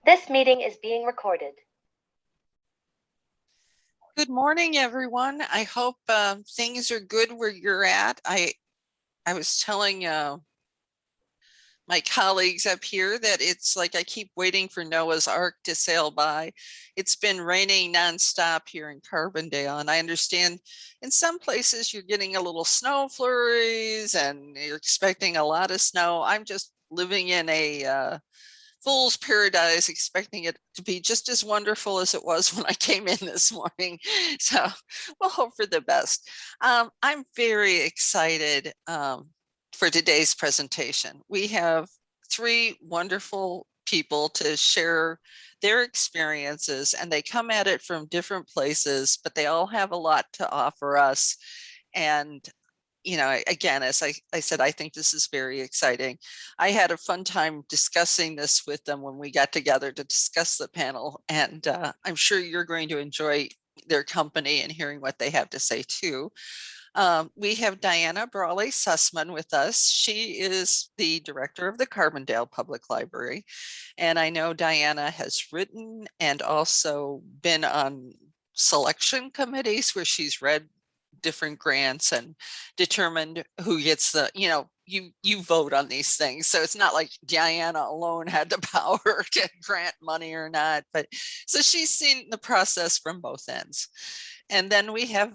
This meeting is being recorded. Good morning, everyone. I hope things are good where you're at. I was telling my colleagues up here that it's like I keep waiting for Noah's Ark to sail by. It's been raining nonstop here in Carbondale, and I understand in some places you're getting a little snow flurries and you're expecting a lot of snow. I'm just living in a fool's paradise, expecting it to be just as wonderful as it was when I came in this morning. So we'll hope for the best. I'm very excited for today's presentation. We have three wonderful people to share their experiences, and they come at it from different places, but they all have a lot to offer us. And again, as I said, I think this is very exciting. I had a fun time discussing this with them when we got together to discuss the panel, and I'm sure you're going to enjoy their company and hearing what they have to say too. We have Diana Brawley Sussman with us. She is the director of the Carbondale Public Library, and I know Diana has written and also been on selection committees where she's read different grants and determined who gets the, you vote on these things. So it's not like Diana alone had the power to grant money or not, but so she's seen the process from both ends. And then we have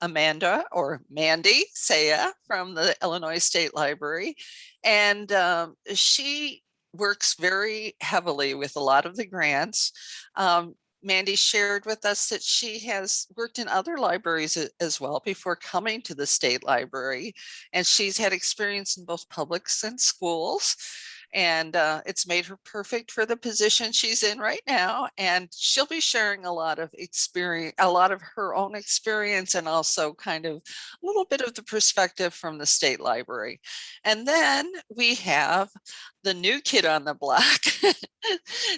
Amanda or Mandy Saia from the Illinois State Library. And she works very heavily with a lot of the grants. Mandy shared with us that she has worked in other libraries as well before coming to the state library, and she's had experience in both publics and schools, and it's made her perfect for the position she's in right now. And she'll be sharing a lot of experience, a lot of her own experience, and also kind of a little bit of the perspective from the state library. And then we have the new kid on the block,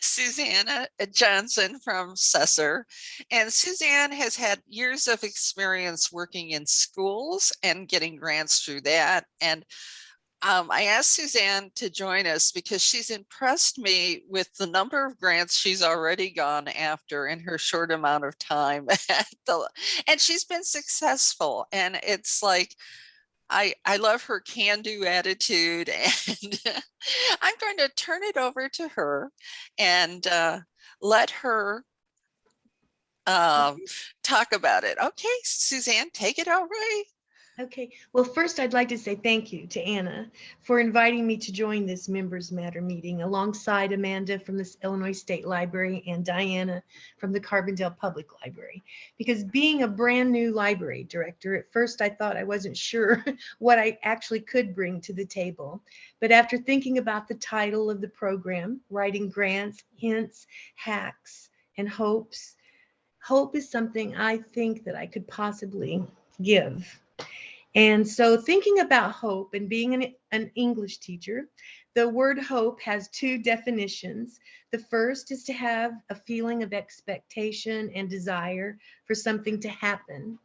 Suzanne Johnson from Sesser. And Suzanne has had years of experience working in schools and getting grants through that. And I asked Suzanne to join us because she's impressed me with the number of grants she's already gone after in her short amount of time. And she's been successful. And it's like, I love her can-do attitude, and I'm going to turn it over to her and let her talk about it. Okay, Suzanne, take it over. Okay, well, first I'd like to say thank you to Anna for inviting me to join this Members Matter meeting alongside Amanda from the Illinois State Library and Diana from the Carbondale Public Library. Because being a brand new library director, at first I thought I wasn't sure what I actually could bring to the table. But after thinking about the title of the program, writing grants, hints, hacks, and hopes, hope is something I think that I could possibly give. And so thinking about hope and being an English teacher, the word hope has two definitions. The first is to have a feeling of expectation and desire for something to happen.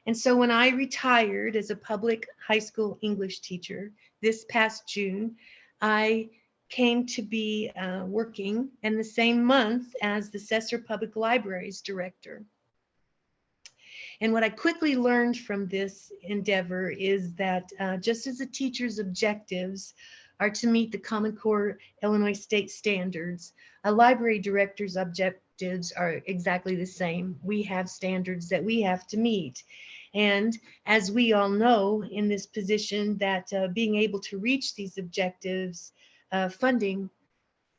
And so when I retired as a public high school English teacher this past June, I came to be working in the same month as the Sesser Public Library's director. And what I quickly learned from this endeavor is that just as a teacher's objectives are to meet the Common Core Illinois state standards, a library director's objectives are exactly the same. We have standards that we have to meet. And as we all know in this position, that being able to reach these objectives, funding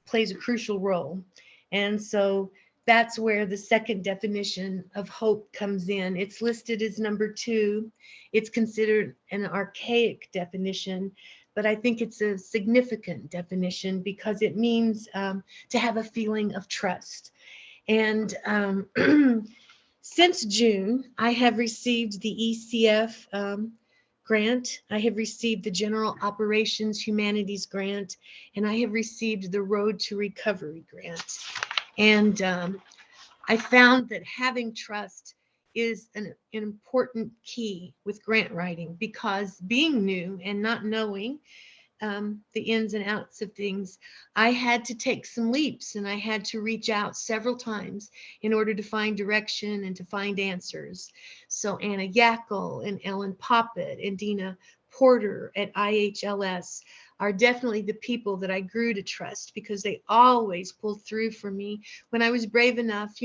plays a crucial role. And so that's where the second definition of hope comes in. It's listed as number 2. It's considered an archaic definition, but I think it's a significant definition because it means to have a feeling of trust. And since June, I have received the ECF grant, I have received the General Operations Humanities grant, and I have received the Road to Recovery grant. And I found that having trust is an important key with grant writing, because being new and not knowing the ins and outs of things, I had to take some leaps, and I had to reach out several times in order to find direction and to find answers. So Anna Yackel and Ellen Poppet and Dina Porter at IHLS are definitely the people that I grew to trust, because they always pulled through for me when I was brave enough,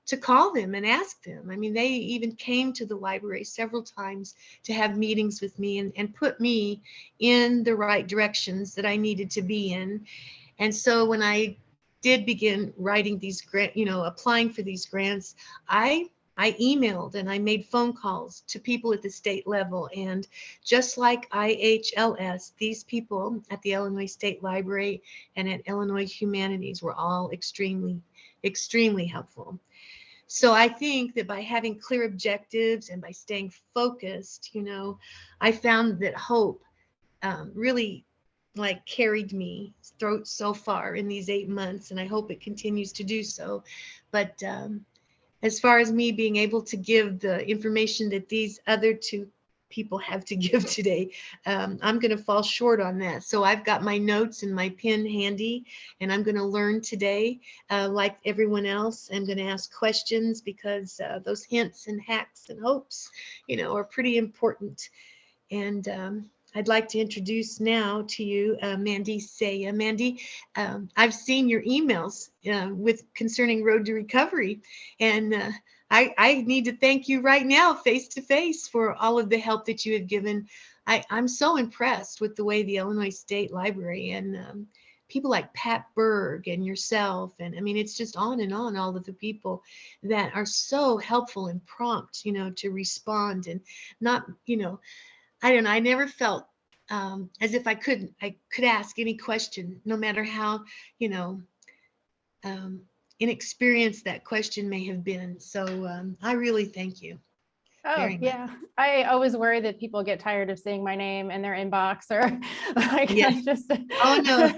to call them and ask them. I mean, they even came to the library several times to have meetings with me and put me in the right directions that I needed to be in. And so when I did begin writing these applying for these grants, I emailed and I made phone calls to people at the state level. And just like IHLS, these people at the Illinois State Library and at Illinois Humanities were all extremely, extremely helpful. So I think that by having clear objectives and by staying focused, I found that hope really carried me through so far in these 8 months, and I hope it continues to do so. But as far as me being able to give the information that these other two people have to give today, I'm going to fall short on that. So I've got my notes and my pen handy, and I'm going to learn today. Like everyone else, I'm going to ask questions, because those hints and hacks and hopes, are pretty important. And I'd like to introduce now to you Mandy Saia. Mandy, I've seen your emails concerning Road to Recovery, and I need to thank you right now, face to face, for all of the help that you have given. I'm so impressed with the way the Illinois State Library and people like Pat Berg and yourself, and I mean, it's just on and on, all of the people that are so helpful and prompt, to respond, and not, I don't know, I never felt as if I could ask any question, no matter how, inexperienced that question may have been. So I really thank you. Oh, yeah. I always worry that people get tired of seeing my name in their inbox, or Yes. just. Oh, no.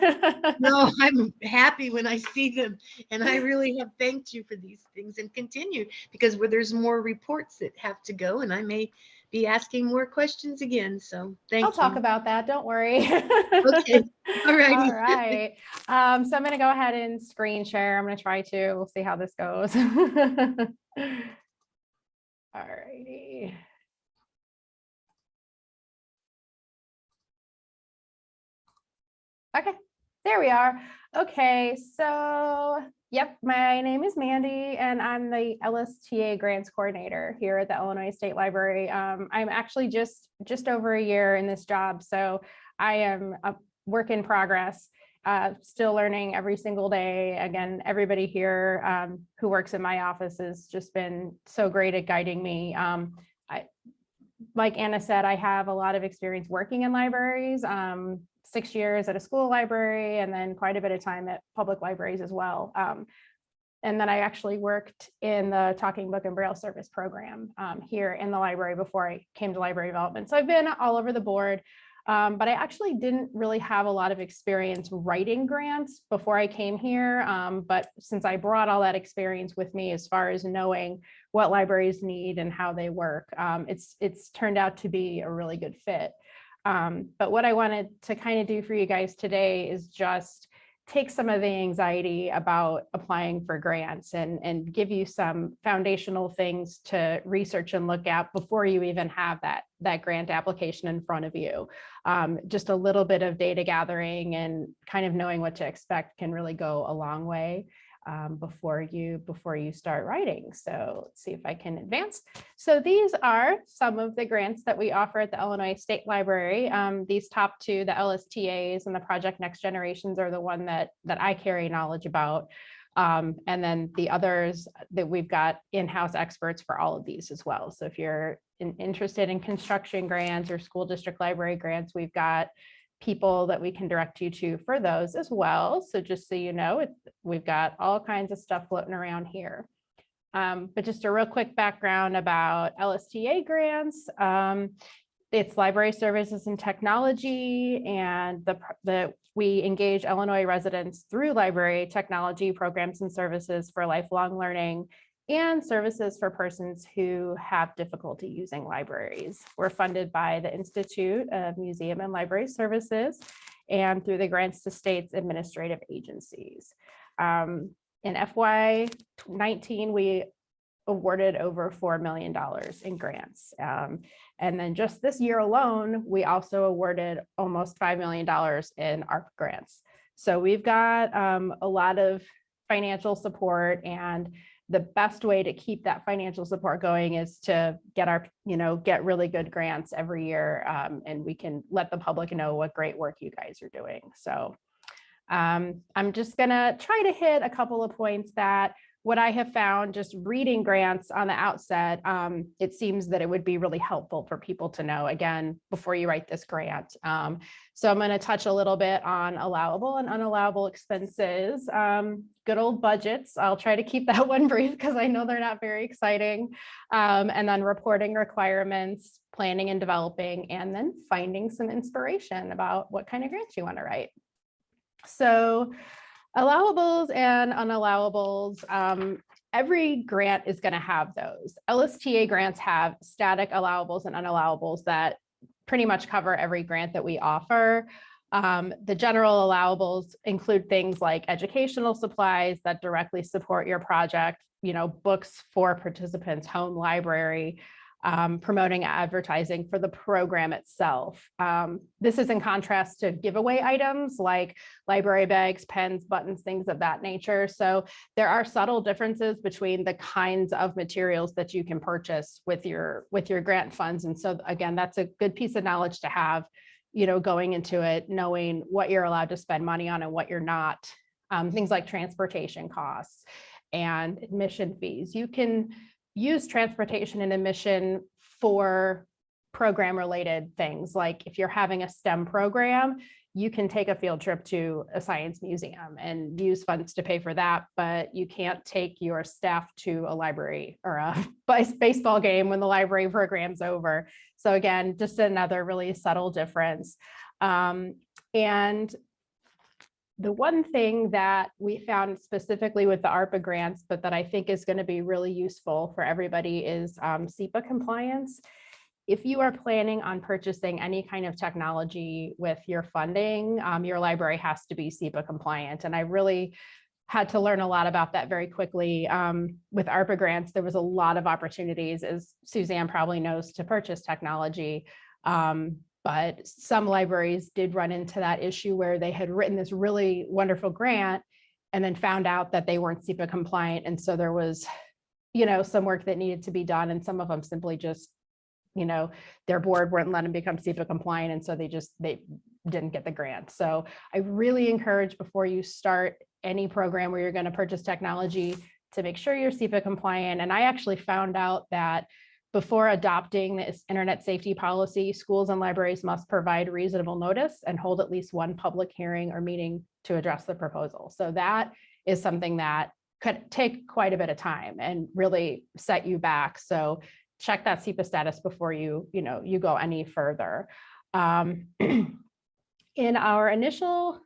No, I'm happy when I see them. And I really have thanked you for these things, and continue, because there's more reports that have to go, and I may be asking more questions again. So thank you. I'll talk about that. Don't worry. Okay. All righty. All right. So I'm going to go ahead and screen share. I'm going to try to. We'll see how this goes. All righty. Okay, there we are. Okay, so yep, my name is Mandy, and I'm the LSTA Grants Coordinator here at the Illinois State Library. I'm actually just over a year in this job, so I am a work in progress. Still learning every single day. Again, everybody here who works in my office has just been so great at guiding me. Like Anna said, I have a lot of experience working in libraries, 6 years at a school library, and then quite a bit of time at public libraries as well. And then I actually worked in the Talking Book and Braille Service program here in the library before I came to library development. So I've been all over the board. But I actually didn't really have a lot of experience writing grants before I came here. But since I brought all that experience with me, as far as knowing what libraries need and how they work, it's turned out to be a really good fit. But what I wanted to kind of do for you guys today is just take some of the anxiety about applying for grants and give you some foundational things to research and look at before you even have that grant application in front of you. Just a little bit of data gathering and kind of knowing what to expect can really go a long way before you start writing. So let's see if I can advance. So these are some of the grants that we offer at the Illinois State Library. These top two, the LSTAs and the Project Next Generations, are the one that I carry knowledge about. And then the others that we've got in-house experts for all of these as well. So if you're interested in construction grants or school district library grants, we've got people that we can direct you to for those as well. So just so you know, we've got all kinds of stuff floating around here. But just a real quick background about LSTA grants. It's library services and technology, and we engage Illinois residents through library technology programs and services for lifelong learning and services for persons who have difficulty using libraries. We're funded by the Institute of Museum and Library Services, and through the grants to states administrative agencies. In FY19, we awarded over $4 million in grants. And then just this year alone, we also awarded almost $5 million in ARP grants. So we've got a lot of financial support, and the best way to keep that financial support going is to get really good grants every year, and we can let the public know what great work you guys are doing. So I'm just gonna try to hit a couple of points that what I have found just reading grants on the outset, it seems that it would be really helpful for people to know, again, before you write this grant. So I'm going to touch a little bit on allowable and unallowable expenses, good old budgets. I'll try to keep that one brief because I know they're not very exciting. And then reporting requirements, planning and developing, and then finding some inspiration about what kind of grants you want to write. So allowables and unallowables, every grant is going to have those. LSTA grants have static allowables and unallowables that pretty much cover every grant that we offer. The general allowables include things like educational supplies that directly support your project, books for participants, home library, promoting advertising for the program itself. This is in contrast to giveaway items like library bags, pens, buttons, things of that nature. So there are subtle differences between the kinds of materials that you can purchase with your grant funds. And so again, that's a good piece of knowledge to have, going into it, knowing what you're allowed to spend money on and what you're not. Things like transportation costs and admission fees. You can use transportation and admission for program related things. Like if you're having a STEM program, you can take a field trip to a science museum and use funds to pay for that, but you can't take your staff to a library or a baseball game when the library program's over. So again, just another really subtle difference. And the one thing that we found specifically with the ARPA grants, but that I think is going to be really useful for everybody is SEPA compliance. If you are planning on purchasing any kind of technology with your funding, your library has to be SEPA compliant. And I really had to learn a lot about that very quickly. With ARPA grants, there was a lot of opportunities, as Suzanne probably knows, to purchase technology. But some libraries did run into that issue where they had written this really wonderful grant and then found out that they weren't SEPA compliant. And so there was, some work that needed to be done. And some of them simply just, their board wouldn't let them become SEPA compliant. And so they didn't get the grant. So I really encourage before you start any program where you're going to purchase technology to make sure you're SEPA compliant. And I actually found out that before adopting this internet safety policy, schools and libraries must provide reasonable notice and hold at least one public hearing or meeting to address the proposal. So that is something that could take quite a bit of time and really set you back. So check that SEPA status before you go any further. In our initial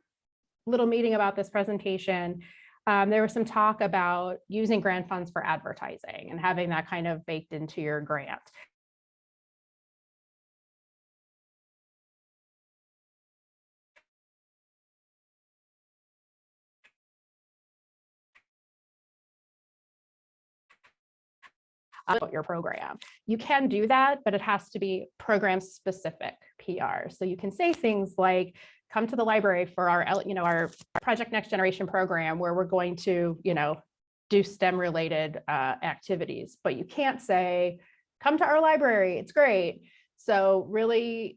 little meeting about this presentation, there was some talk about using grant funds for advertising and having that kind of baked into your grant. Your program. You can do that, but it has to be program specific PR. So you can say things like, come to the library for our Project Next Generation program where we're going to, do STEM related activities, but you can't say, come to our library, it's great. So really,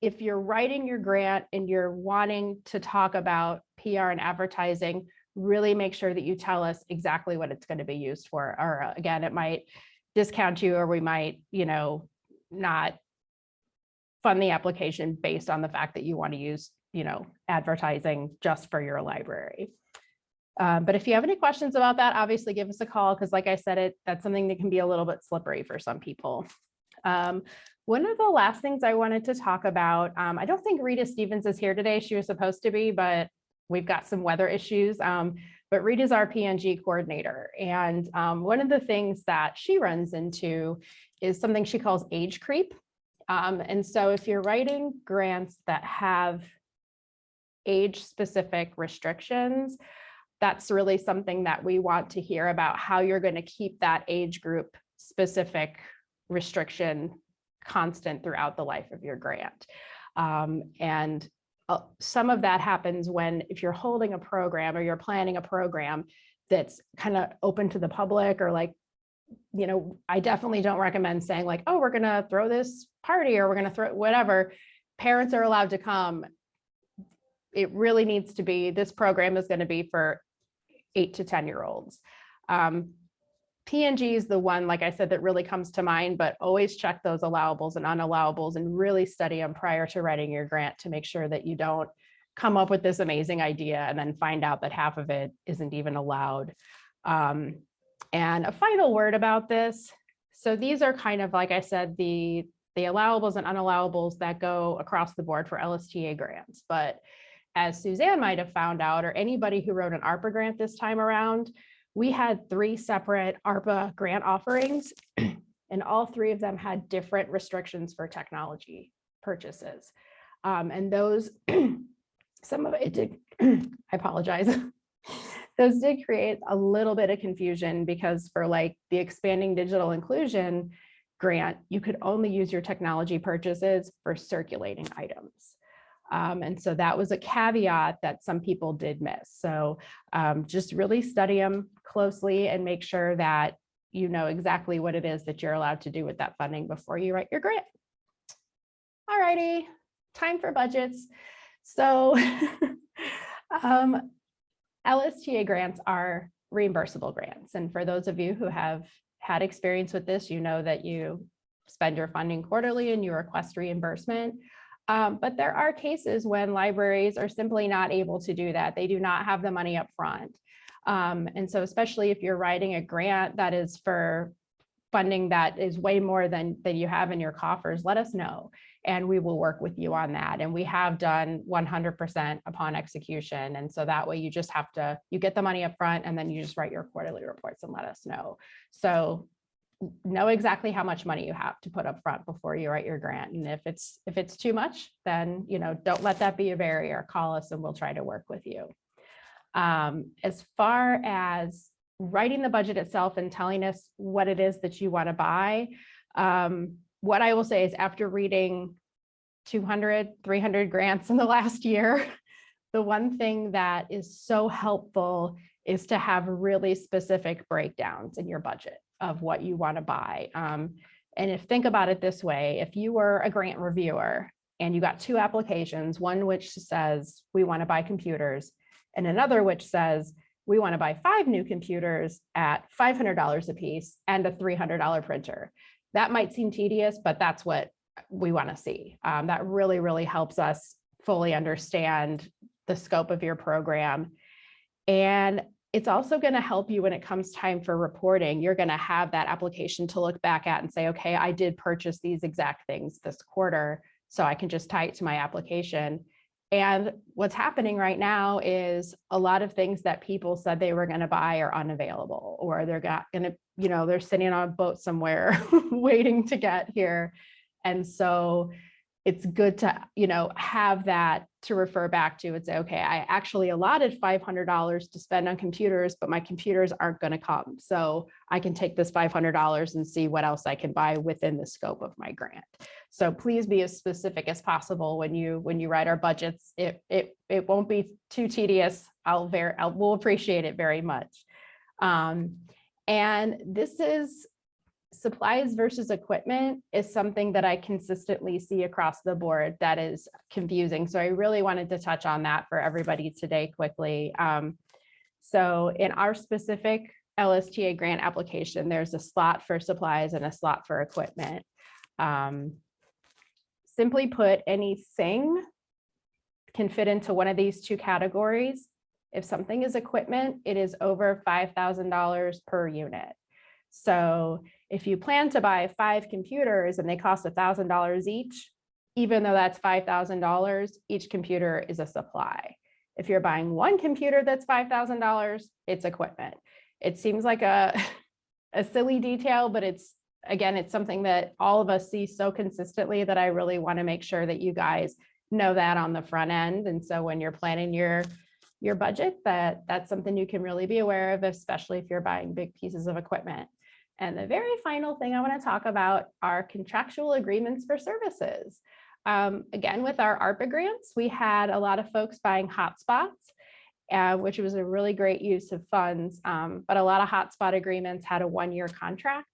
if you're writing your grant and you're wanting to talk about PR and advertising, really make sure that you tell us exactly what it's going to be used for. Or again, it might discount you, or we might, not fund the application based on the fact that you want to use, advertising just for your library. But if you have any questions about that, obviously give us a call, because like I said, that's something that can be a little bit slippery for some people. One of the last things I wanted to talk about, I don't think Rita Stevens is here today. She was supposed to be, but we've got some weather issues. But Rita's our PNG coordinator. And one of the things that she runs into is something she calls age creep. And so if you're writing grants that have age-specific restrictions, that's really something that we want to hear about, how you're going to keep that age group specific restriction constant throughout the life of your grant. And some of that happens when, if you're holding a program or you're planning a program that's kind of open to the public, or like, you know, I definitely don't recommend saying like, oh, we're going to throw this party or we're going to throw whatever. Parents are allowed to come. It really needs to be, this program is going to be for 8 to 10-year-olds. P&G is the one, like I said, that really comes to mind, but always check those allowables and unallowables and really study them prior to writing your grant to make sure that you don't come up with this amazing idea and then find out that half of it isn't even allowed. And a final word about this. So these are kind of, like I said, the allowables and unallowables that go across the board for LSTA grants. But as Suzanne might have found out, or anybody who wrote an ARPA grant this time around, we had 3 separate ARPA grant offerings, and all 3 of them had different restrictions for technology purchases. And those, some of it did, I apologize. Those did create a little bit of confusion, because for like the Expanding Digital Inclusion grant, you could only use your technology purchases for circulating items. And so that was a caveat that some people did miss. So just really study them closely and make sure that you know exactly what it is that you're allowed to do with that funding before you write your grant. All righty, time for budgets. So LSTA grants are reimbursable grants. And for those of you who have had experience with this, you know that you spend your funding quarterly and you request reimbursement. But there are cases when libraries are simply not able to do that. They do not have the money up front. And so especially if you're writing a grant that is for funding that is way more than you have in your coffers, let us know, and we will work with you on that. And we have done 100% upon execution. And so that way you just have to, you get the money up front and then you just write your quarterly reports and let us know. So know exactly how much money you have to put up front before you write your grant. And if it's too much, then, you know, don't let that be a barrier. Call us and we'll try to work with you. As far as writing the budget itself and telling us what it is that you want to buy, what I will say is, after reading 200, 300 grants in the last year, the one thing that is so helpful is to have really specific breakdowns in your budget of what you want to buy. And think about it this way, if you were a grant reviewer and you got 2 applications, one which says we want to buy computers and another which says we want to buy 5 new computers at $500 a piece and a $300 printer. That might seem tedious, but that's what we want to see. That really, really helps us fully understand the scope of your program. And it's also going to help you when it comes time for reporting. You're going to have that application to look back at and say, okay, I did purchase these exact things this quarter, so I can just tie it to my application. And what's happening right now is a lot of things that people said they were going to buy are unavailable, or they're going to, you know, they're sitting on a boat somewhere waiting to get here. And so it's good to, you know, have that to refer back to and say, okay, I actually allotted $500 to spend on computers, but my computers aren't going to come. So I can take this $500 and see what else I can buy within the scope of my grant. So please be as specific as possible when you write our budgets. It won't be too tedious. We'll appreciate it very much. And this is supplies versus equipment is something that I consistently see across the board that is confusing. So I really wanted to touch on that for everybody today quickly. So in our specific LSTA grant application, there's a slot for supplies and a slot for equipment. Simply put, anything can fit into one of these 2 categories. If something is equipment, it is over $5,000 per unit. So if you plan to buy 5 computers and they cost $1,000 each, even though that's $5,000, each computer is a supply. If you're buying 1 computer that's $5,000, it's equipment. It seems like a silly detail, but it's something that all of us see so consistently that I really want to make sure that you guys know that on the front end. And so when you're planning your budget, that's something you can really be aware of, especially if you're buying big pieces of equipment. And the very final thing I want to talk about are contractual agreements for services. Again, with our ARPA grants, we had a lot of folks buying hotspots, which was a really great use of funds. But a lot of hotspot agreements had a 1-year contract,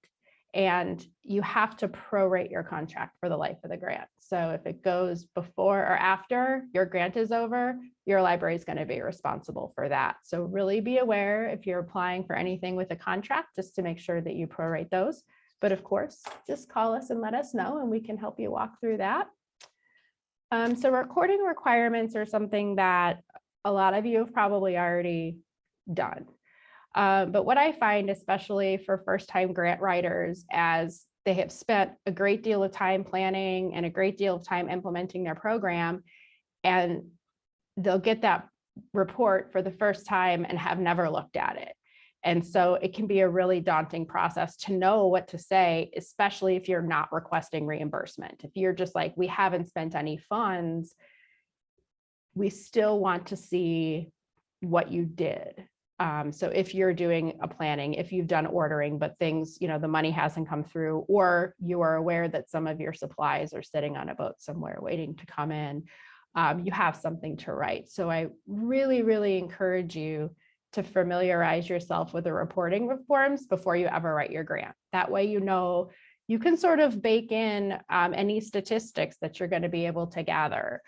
and you have to prorate your contract for the life of the grant. So if it goes before or after your grant is over, your library is going to be responsible for that. So really be aware if you're applying for anything with a contract, just to make sure that you prorate those. But of course, just call us and let us know, and we can help you walk through that. So recording requirements are something that a lot of you have probably already done. But what I find, especially for first-time grant writers, as they have spent a great deal of time planning and a great deal of time implementing their program, and they'll get that report for the first time and have never looked at it. And so it can be a really daunting process to know what to say, especially if you're not requesting reimbursement. If you're just like, we haven't spent any funds, we still want to see what you did. So if you're doing a planning, if you've done ordering, but things, the money hasn't come through, or you are aware that some of your supplies are sitting on a boat somewhere waiting to come in, you have something to write. So I really, really encourage you to familiarize yourself with the reporting forms before you ever write your grant. That way, you can sort of bake in any statistics that you're going to be able to gather.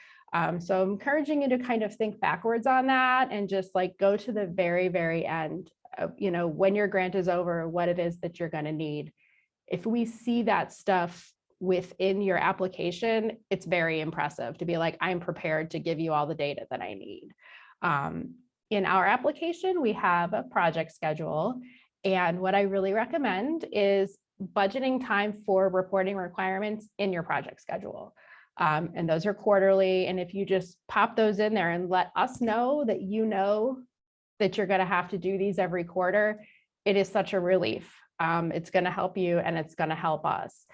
So I'm encouraging you to kind of think backwards on that and just like go to the very, very end of, when your grant is over, what it is that you're going to need. If we see that stuff within your application, it's very impressive to be like, I'm prepared to give you all the data that I need. In our application, we have a project schedule. And what I really recommend is budgeting time for reporting requirements in your project schedule. And those are quarterly. And if you just pop those in there and let us know that that you're going to have to do these every quarter, it is such a relief. It's going to help you and it's going to help us.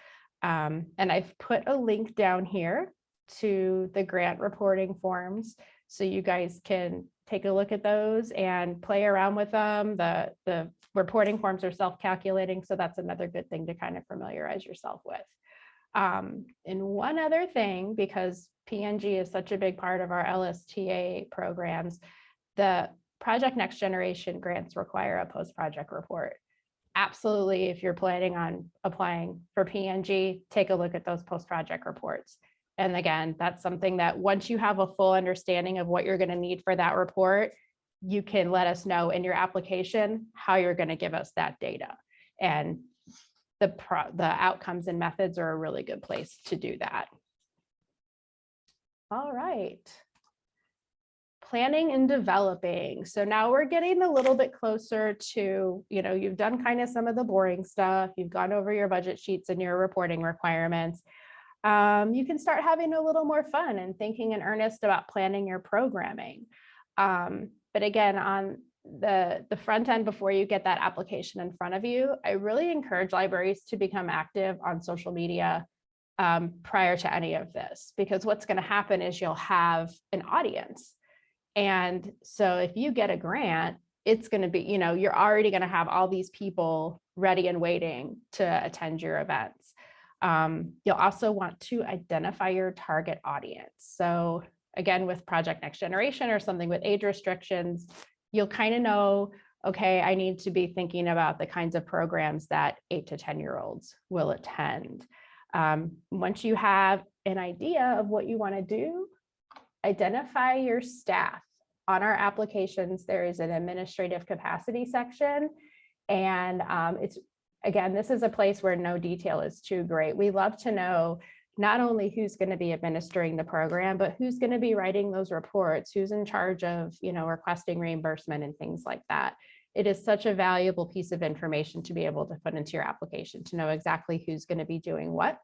And I've put a link down here to the grant reporting forms, so you guys can take a look at those and play around with them. The reporting forms are self-calculating, so that's another good thing to kind of familiarize yourself with. And one other thing, because PNG is such a big part of our LSTA programs, the Project Next Generation grants require a post-project report. Absolutely, if you're planning on applying for PNG, take a look at those post-project reports. And again, that's something that once you have a full understanding of what you're going to need for that report, you can let us know in your application how you're going to give us that data. And the outcomes and methods are a really good place to do that. All right. Planning and developing. So now we're getting a little bit closer to, you've done kind of some of the boring stuff. You've gone over your budget sheets and your reporting requirements. You can start having a little more fun and thinking in earnest about planning your programming. But again, on the front end, before you get that application in front of you, I really encourage libraries to become active on social media prior to any of this, because what's going to happen is you'll have an audience. And so if you get a grant, it's going to be, you're already going to have all these people ready and waiting to attend your events. You'll also want to identify your target audience. So again, with Project Next Generation or something with age restrictions, you'll kind of know, okay, I need to be thinking about the kinds of programs that 8 to 10-year-olds will attend. Once you have an idea of what you want to do, identify your staff. On our applications, there is an administrative capacity section. And again, this is a place where no detail is too great. We love to know not only who's going to be administering the program, but who's going to be writing those reports, who's in charge of, requesting reimbursement and things like that. It is such a valuable piece of information to be able to put into your application, to know exactly who's going to be doing what.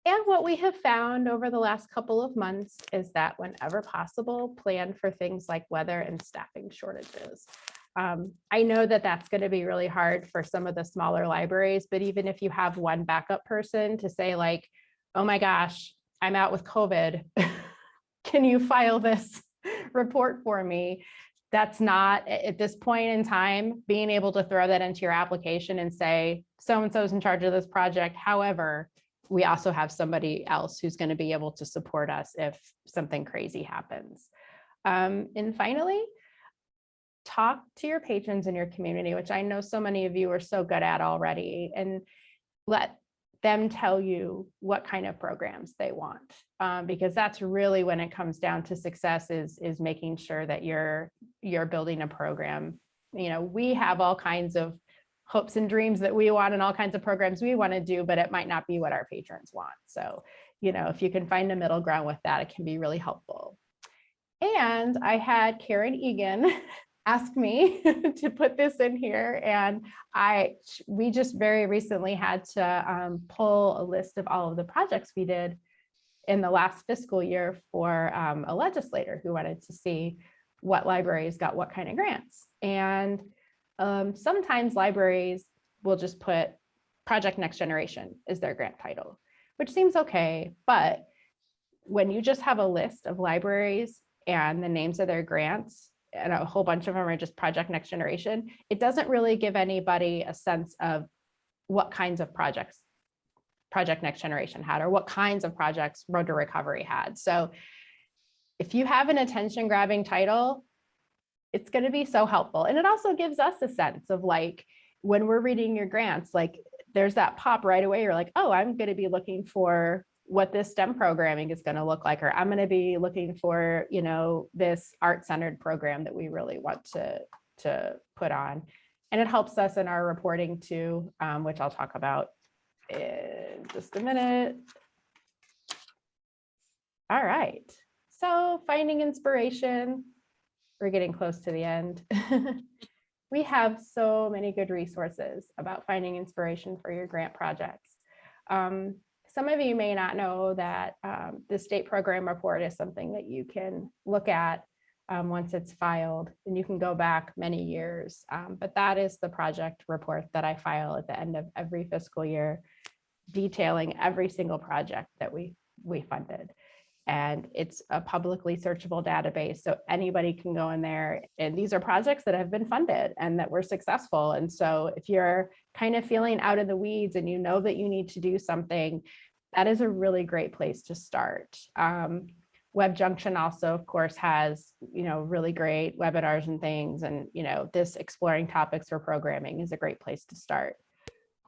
And what we have found over the last couple of months is that whenever possible, plan for things like weather and staffing shortages. I know that that's going to be really hard for some of the smaller libraries, but even if you have one backup person to say like, oh my gosh, I'm out with COVID. Can you file this report for me? That's not, at this point in time, being able to throw that into your application and say, so-and-so is in charge of this project. However, we also have somebody else who's going to be able to support us if something crazy happens. And finally, talk to your patrons in your community, which I know so many of you are so good at already, and let them tell you what kind of programs they want, because that's really when it comes down to success, is making sure that you're building a program. You know, we have all kinds of hopes and dreams that we want and all kinds of programs we want to do, but it might not be what our patrons want. So, you know, if you can find a middle ground with that, it can be really helpful. And I had Karen Egan ask me to put this in here, and we just very recently had to pull a list of all of the projects we did in the last fiscal year for a legislator who wanted to see what libraries got what kind of grants. And sometimes libraries will just put Project Next Generation as their grant title, which seems okay. But when you just have a list of libraries and the names of their grants, and a whole bunch of them are just Project Next Generation, it doesn't really give anybody a sense of what kinds of projects Project Next Generation had, or what kinds of projects Road to Recovery had. So if you have an attention grabbing title, it's going to be so helpful. And it also gives us a sense of, like, when we're reading your grants, like, there's that pop right away. You're like, oh, I'm going to be looking for what this STEM programming is going to look like, or I'm going to be looking for, you know, this art-centered program that we really want to put on. And it helps us in our reporting too, which I'll talk about in just a minute. All right, so finding inspiration. We're getting close to the end. We have so many good resources about finding inspiration for your grant projects. Some of you may not know that the state program report is something that you can look at once it's filed, and you can go back many years. But that is the project report that I file at the end of every fiscal year, detailing every single project that we funded. And it's a publicly searchable database, so anybody can go in there. And these are projects that have been funded and that were successful. And so if you're kind of feeling out of the weeds and you know that you need to do something, that is a really great place to start. Web Junction also, of course, has, you know, really great webinars and things. And, you know, this Exploring Topics for Programming is a great place to start.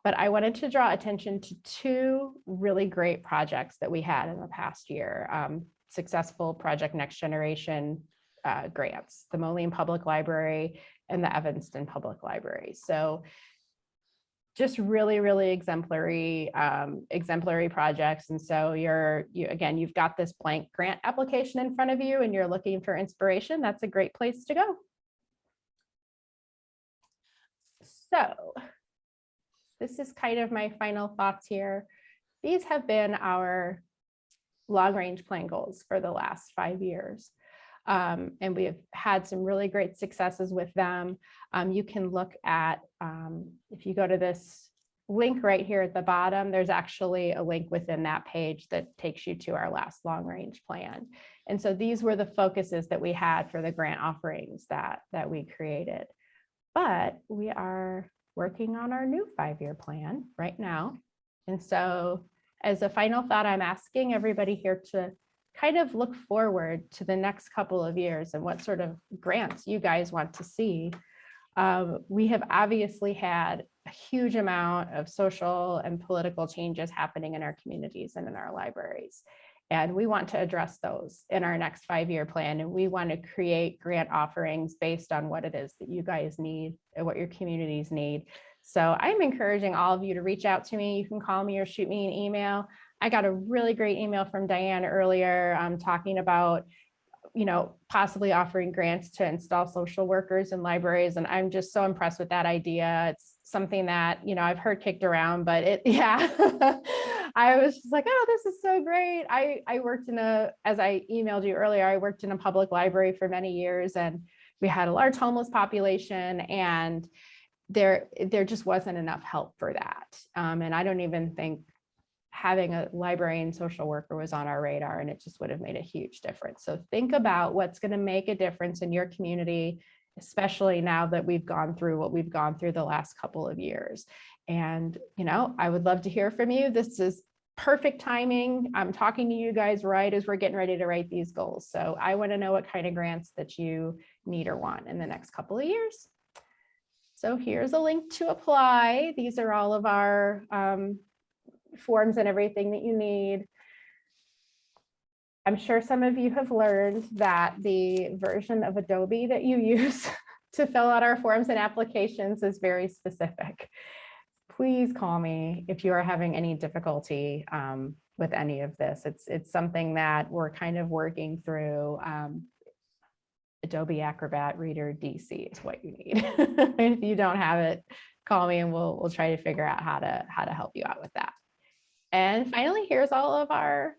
But I wanted to draw attention to two really great projects that we had in the past year, successful Project Next Generation grants, the Moline Public Library and the Evanston Public Library. So just really, really exemplary projects. And so again, you've got this blank grant application in front of you and you're looking for inspiration. That's a great place to go. So this is kind of my final thoughts here. These have been our long-range plan goals for the last 5 years. And we have had some really great successes with them. You can look at, if you go to this link right here at the bottom, there's actually a link within that page that takes you to our last long-range plan. And so these were the focuses that we had for the grant offerings that we created. But we are working on our new 5-year plan right now. And so as a final thought, I'm asking everybody here to kind of look forward to the next couple of years and what sort of grants you guys want to see. We have obviously had a huge amount of social and political changes happening in our communities and in our libraries. And we want to address those in our next 5-year plan. And we want to create grant offerings based on what it is that you guys need and what your communities need. So I'm encouraging all of you to reach out to me. You can call me or shoot me an email. I got a really great email from Diana earlier talking about, you know, possibly offering grants to install social workers in libraries. And I'm just so impressed with that idea. It's something that, you know, I've heard kicked around, but yeah, I was just like, oh, this is so great. I worked as I emailed you earlier, I worked in a public library for many years, and we had a large homeless population, and there just wasn't enough help for that. And I don't even think having a librarian social worker was on our radar, and it just would have made a huge difference. So think about what's going to make a difference in your community, especially now that we've gone through what we've gone through the last couple of years. And, you know, I would love to hear from you. This is perfect timing. I'm talking to you guys right as we're getting ready to write these goals. So I want to know what kind of grants that you need or want in the next couple of years. So here's a link to apply. These are all of our forms and everything that you need. I'm sure some of you have learned that the version of Adobe that you use to fill out our forms and applications is very specific. Please call me if you are having any difficulty with any of this. It's something that we're kind of working through. Adobe Acrobat Reader DC is what you need. If you don't have it, call me and we'll try to figure out how to help you out with that. And finally, here's all of our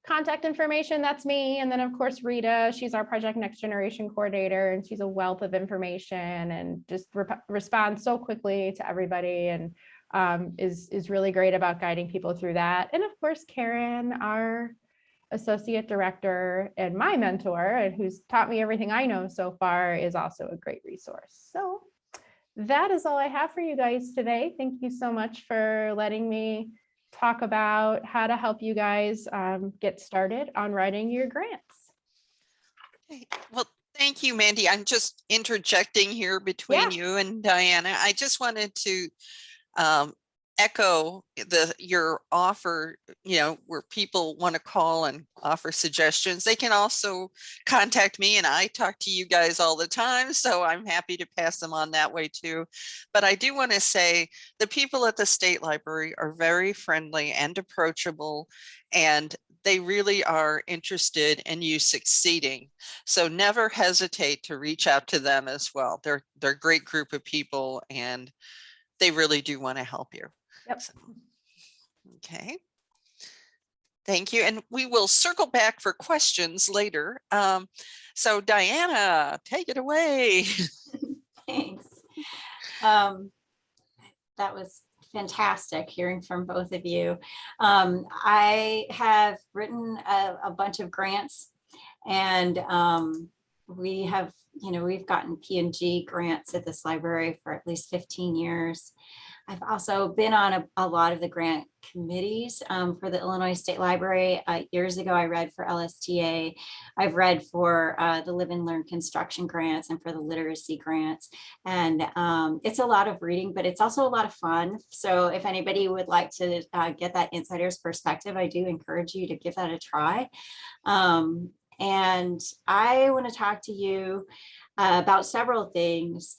contact information. That's me. And then of course, Rita, she's our Project Next Generation coordinator, and she's a wealth of information and just responds so quickly to everybody, and is really great about guiding people through that. And of course, Karen, our associate director and my mentor, and who's taught me everything I know so far, is also a great resource. So that is all I have for you guys today. Thank you so much for letting me talk about how to help you guys get started on writing your grants. Okay. Well, thank you, Mandy. I'm just interjecting here between you and Diana. I just wanted to echo your offer, you know, where people want to call and offer suggestions. They can also contact me, and I talk to you guys all the time, so I'm happy to pass them on that way too. But I do want to say the people at the State Library are very friendly and approachable, and they really are interested in you succeeding. So never hesitate to reach out to them as well. They're a great group of people, and they really do want to help you. Yep. So, okay. Thank you. And we will circle back for questions later. So Diana, take it away. Thanks. That was fantastic hearing from both of you. I have written a bunch of grants, and we have, we've gotten P&G grants at this library for at least 15 years. I've also been on a lot of the grant committees for the Illinois State Library. Years ago, I read for LSTA. I've read for the Live and Learn construction grants and for the literacy grants. And it's a lot of reading, but it's also a lot of fun. So if anybody would like to get that insider's perspective, I do encourage you to give that a try. And I want to talk to you about several things.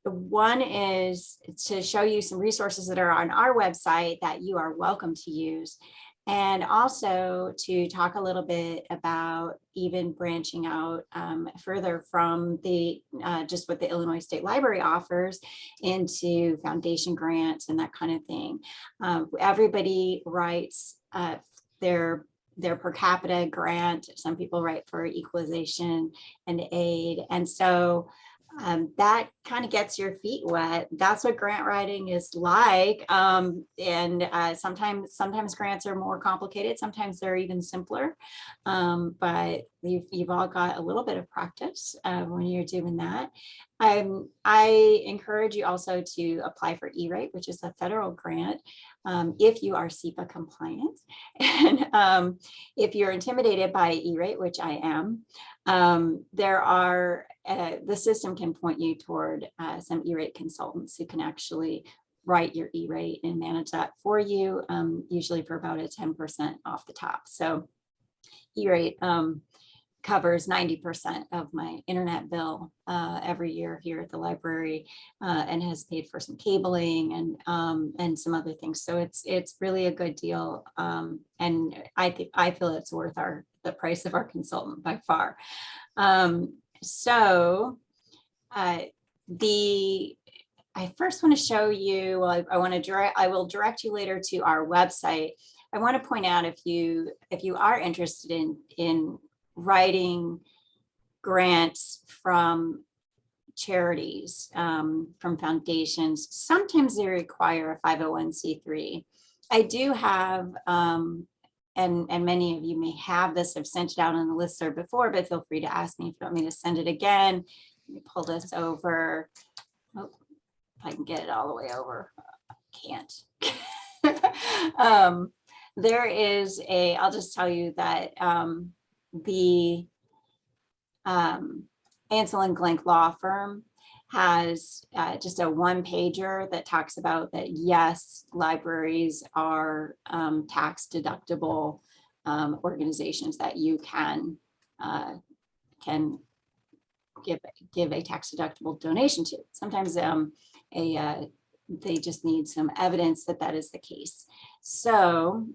One is to show you some resources that are on our website that you are welcome to use, and also to talk a little bit about even branching out further from the just what the Illinois State Library offers into foundation grants and that kind of thing. Everybody writes their per capita grant. Some people write for equalization and aid, and so that kind of gets your feet wet. That's what grant writing is like. And sometimes grants are more complicated. Sometimes they're even simpler. But you've all got a little bit of practice when you're doing that. I encourage you also to apply for E-rate, which is a federal grant, if you are SEPA compliant. And if you're intimidated by E-rate, which I am, there are the system can point you toward some E-rate consultants who can actually write your E-rate and manage that for you, usually for about a 10% off the top. So E-rate covers 90% of my internet bill every year here at the library, and has paid for some cabling and some other things. So it's really a good deal, and I feel it's worth the price of our consultant by far. I first want to show you. I will direct you later to our website. I want to point out, if you are interested in writing grants from charities, from foundations, sometimes they require a 501c3. I do have, and many of you may have this, I've sent it out on the listserv before, but feel free to ask me if you want me to send it again. Let me pull this over. Oh, if I can get it all the way over. Can't. There is a, I'll just tell you that the Ansel and Glenk law firm has just a one-pager that talks about that, yes, libraries are tax deductible organizations that you can give a tax deductible donation to. Sometimes they just need some evidence that that is the case. So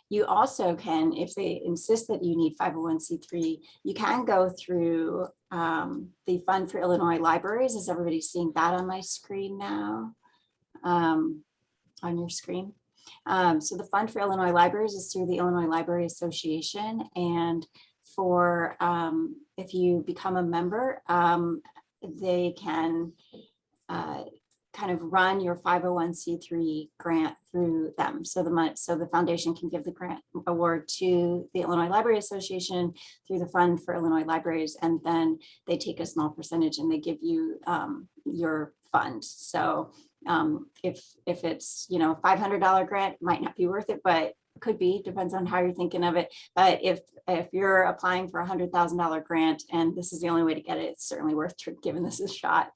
you also can, if they insist that you need 501c3, you can go through the Fund for Illinois Libraries. Is everybody seeing that on my screen now? On your screen? So the Fund for Illinois Libraries is through the Illinois Library Association. And for, if you become a member, they can kind of run your 501c3 grant through them. So the foundation can give the grant award to the Illinois Library Association through the Fund for Illinois Libraries, and then they take a small percentage and they give you your fund. So if it's, you know, a $500 grant, it might not be worth it, but could be, depends on how you're thinking of it. But if you're applying for a $100,000 grant and this is the only way to get it, it's certainly worth giving this a shot.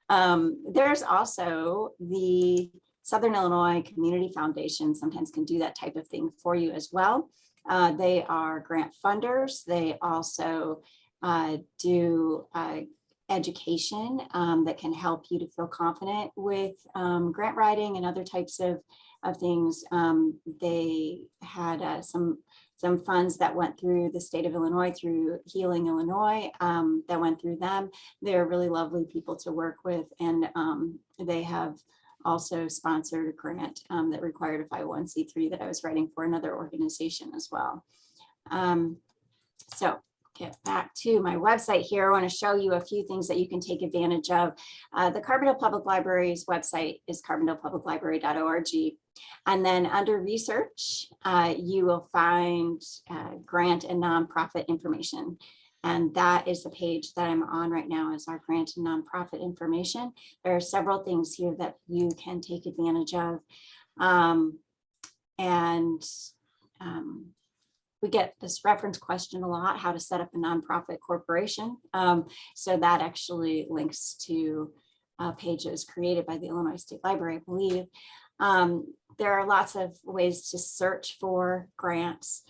There's also the Southern Illinois Community Foundation sometimes can do that type of thing for you as well. They are grant funders. They also do education that can help you to feel confident with grant writing and other types of things. They had some funds that went through the state of Illinois, through Healing Illinois, that went through them. They're really lovely people to work with, and they have also sponsored a grant that required a 501c3 that I was writing for another organization as well. So get back to my website here. I want to show you a few things that you can take advantage of. The Carbondale Public Library's website is carbondalepubliclibrary.org. And then under research, you will find grant and nonprofit information. And that is the page that I'm on right now, is our grant and nonprofit information. There are several things here that you can take advantage of. We get this reference question a lot, how to set up a nonprofit corporation. So that actually links to pages created by the Illinois State Library, I believe. There are lots of ways to search for grants.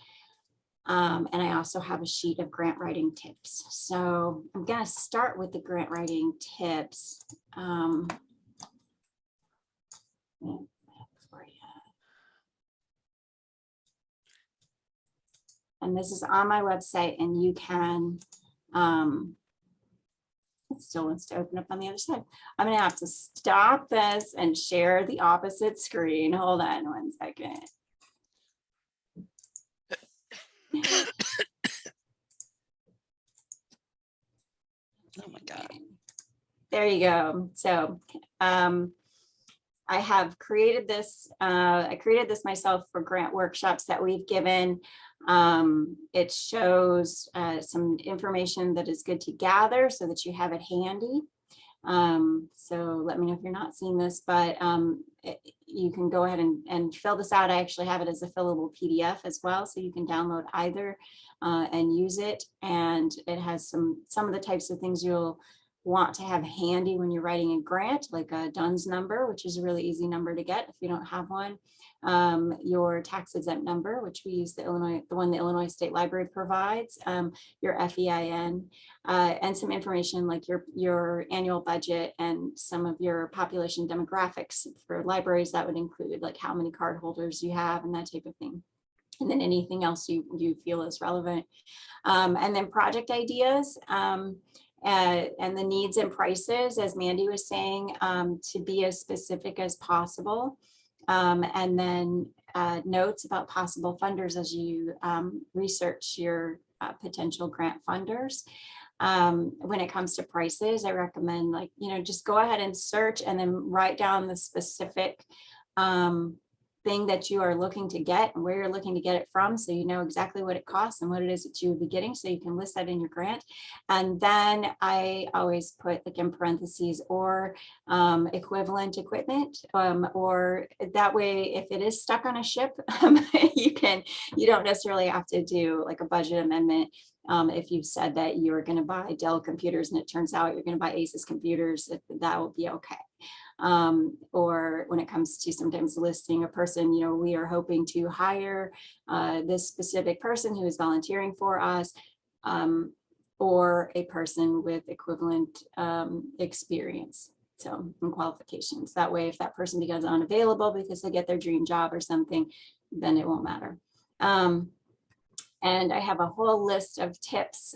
And I also have a sheet of grant writing tips. So I'm going to start with the grant writing tips. And this is on my website, and you can, it still wants to open up on the other side. I'm going to have to stop this and share the opposite screen. Hold on one second. Oh my God. There you go. So I have created this. I created this myself for grant workshops that we've given. It shows some information that is good to gather so that you have it handy. So let me know if you're not seeing this, but you can go ahead and fill this out. I actually have it as a fillable PDF as well, so you can download either and use it. And it has some of the types of things you'll want to have handy when you're writing a grant, like a DUNS number, which is a really easy number to get if you don't have one. Your tax exempt number, which we use the one the Illinois State Library provides, your FEIN, and some information like your annual budget and some of your population demographics. For libraries, that would include like how many card holders you have and that type of thing. And then anything else you feel is relevant. And then project ideas. And the needs and prices, as Mandy was saying, to be as specific as possible. And then notes about possible funders as you research your potential grant funders. When it comes to prices, I recommend just go ahead and search and then write down the specific thing that you are looking to get and where you're looking to get it from, so you know exactly what it costs and what it is that you would be getting, so you can list that in your grant. And then I always put, like, in parentheses, or equivalent equipment, or that way if it is stuck on a ship, you don't necessarily have to do like a budget amendment. If you've said that you're going to buy Dell computers and it turns out you're going to buy Asus computers, that will be okay. Or when it comes to sometimes listing a person, you know, we are hoping to hire this specific person who is volunteering for us, or a person with equivalent experience, so and qualifications. That way, if that person becomes unavailable because they get their dream job or something, then it won't matter. And I have a whole list of tips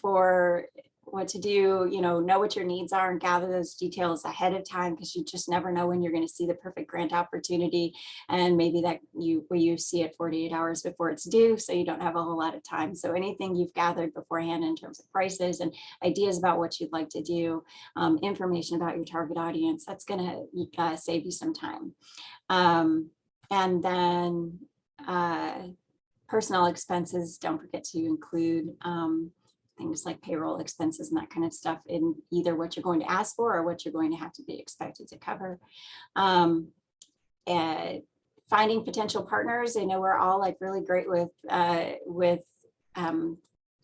for what to do, you know what your needs are and gather those details ahead of time, because you just never know when you're going to see the perfect grant opportunity. And maybe that you see it 48 hours before it's due, so you don't have a whole lot of time. So anything you've gathered beforehand in terms of prices and ideas about what you'd like to do, information about your target audience, that's going to save you some time. And then personnel expenses, don't forget to include things like payroll expenses and that kind of stuff in either what you're going to ask for or what you're going to have to be expected to cover. And finding potential partners. I know we're all like really great with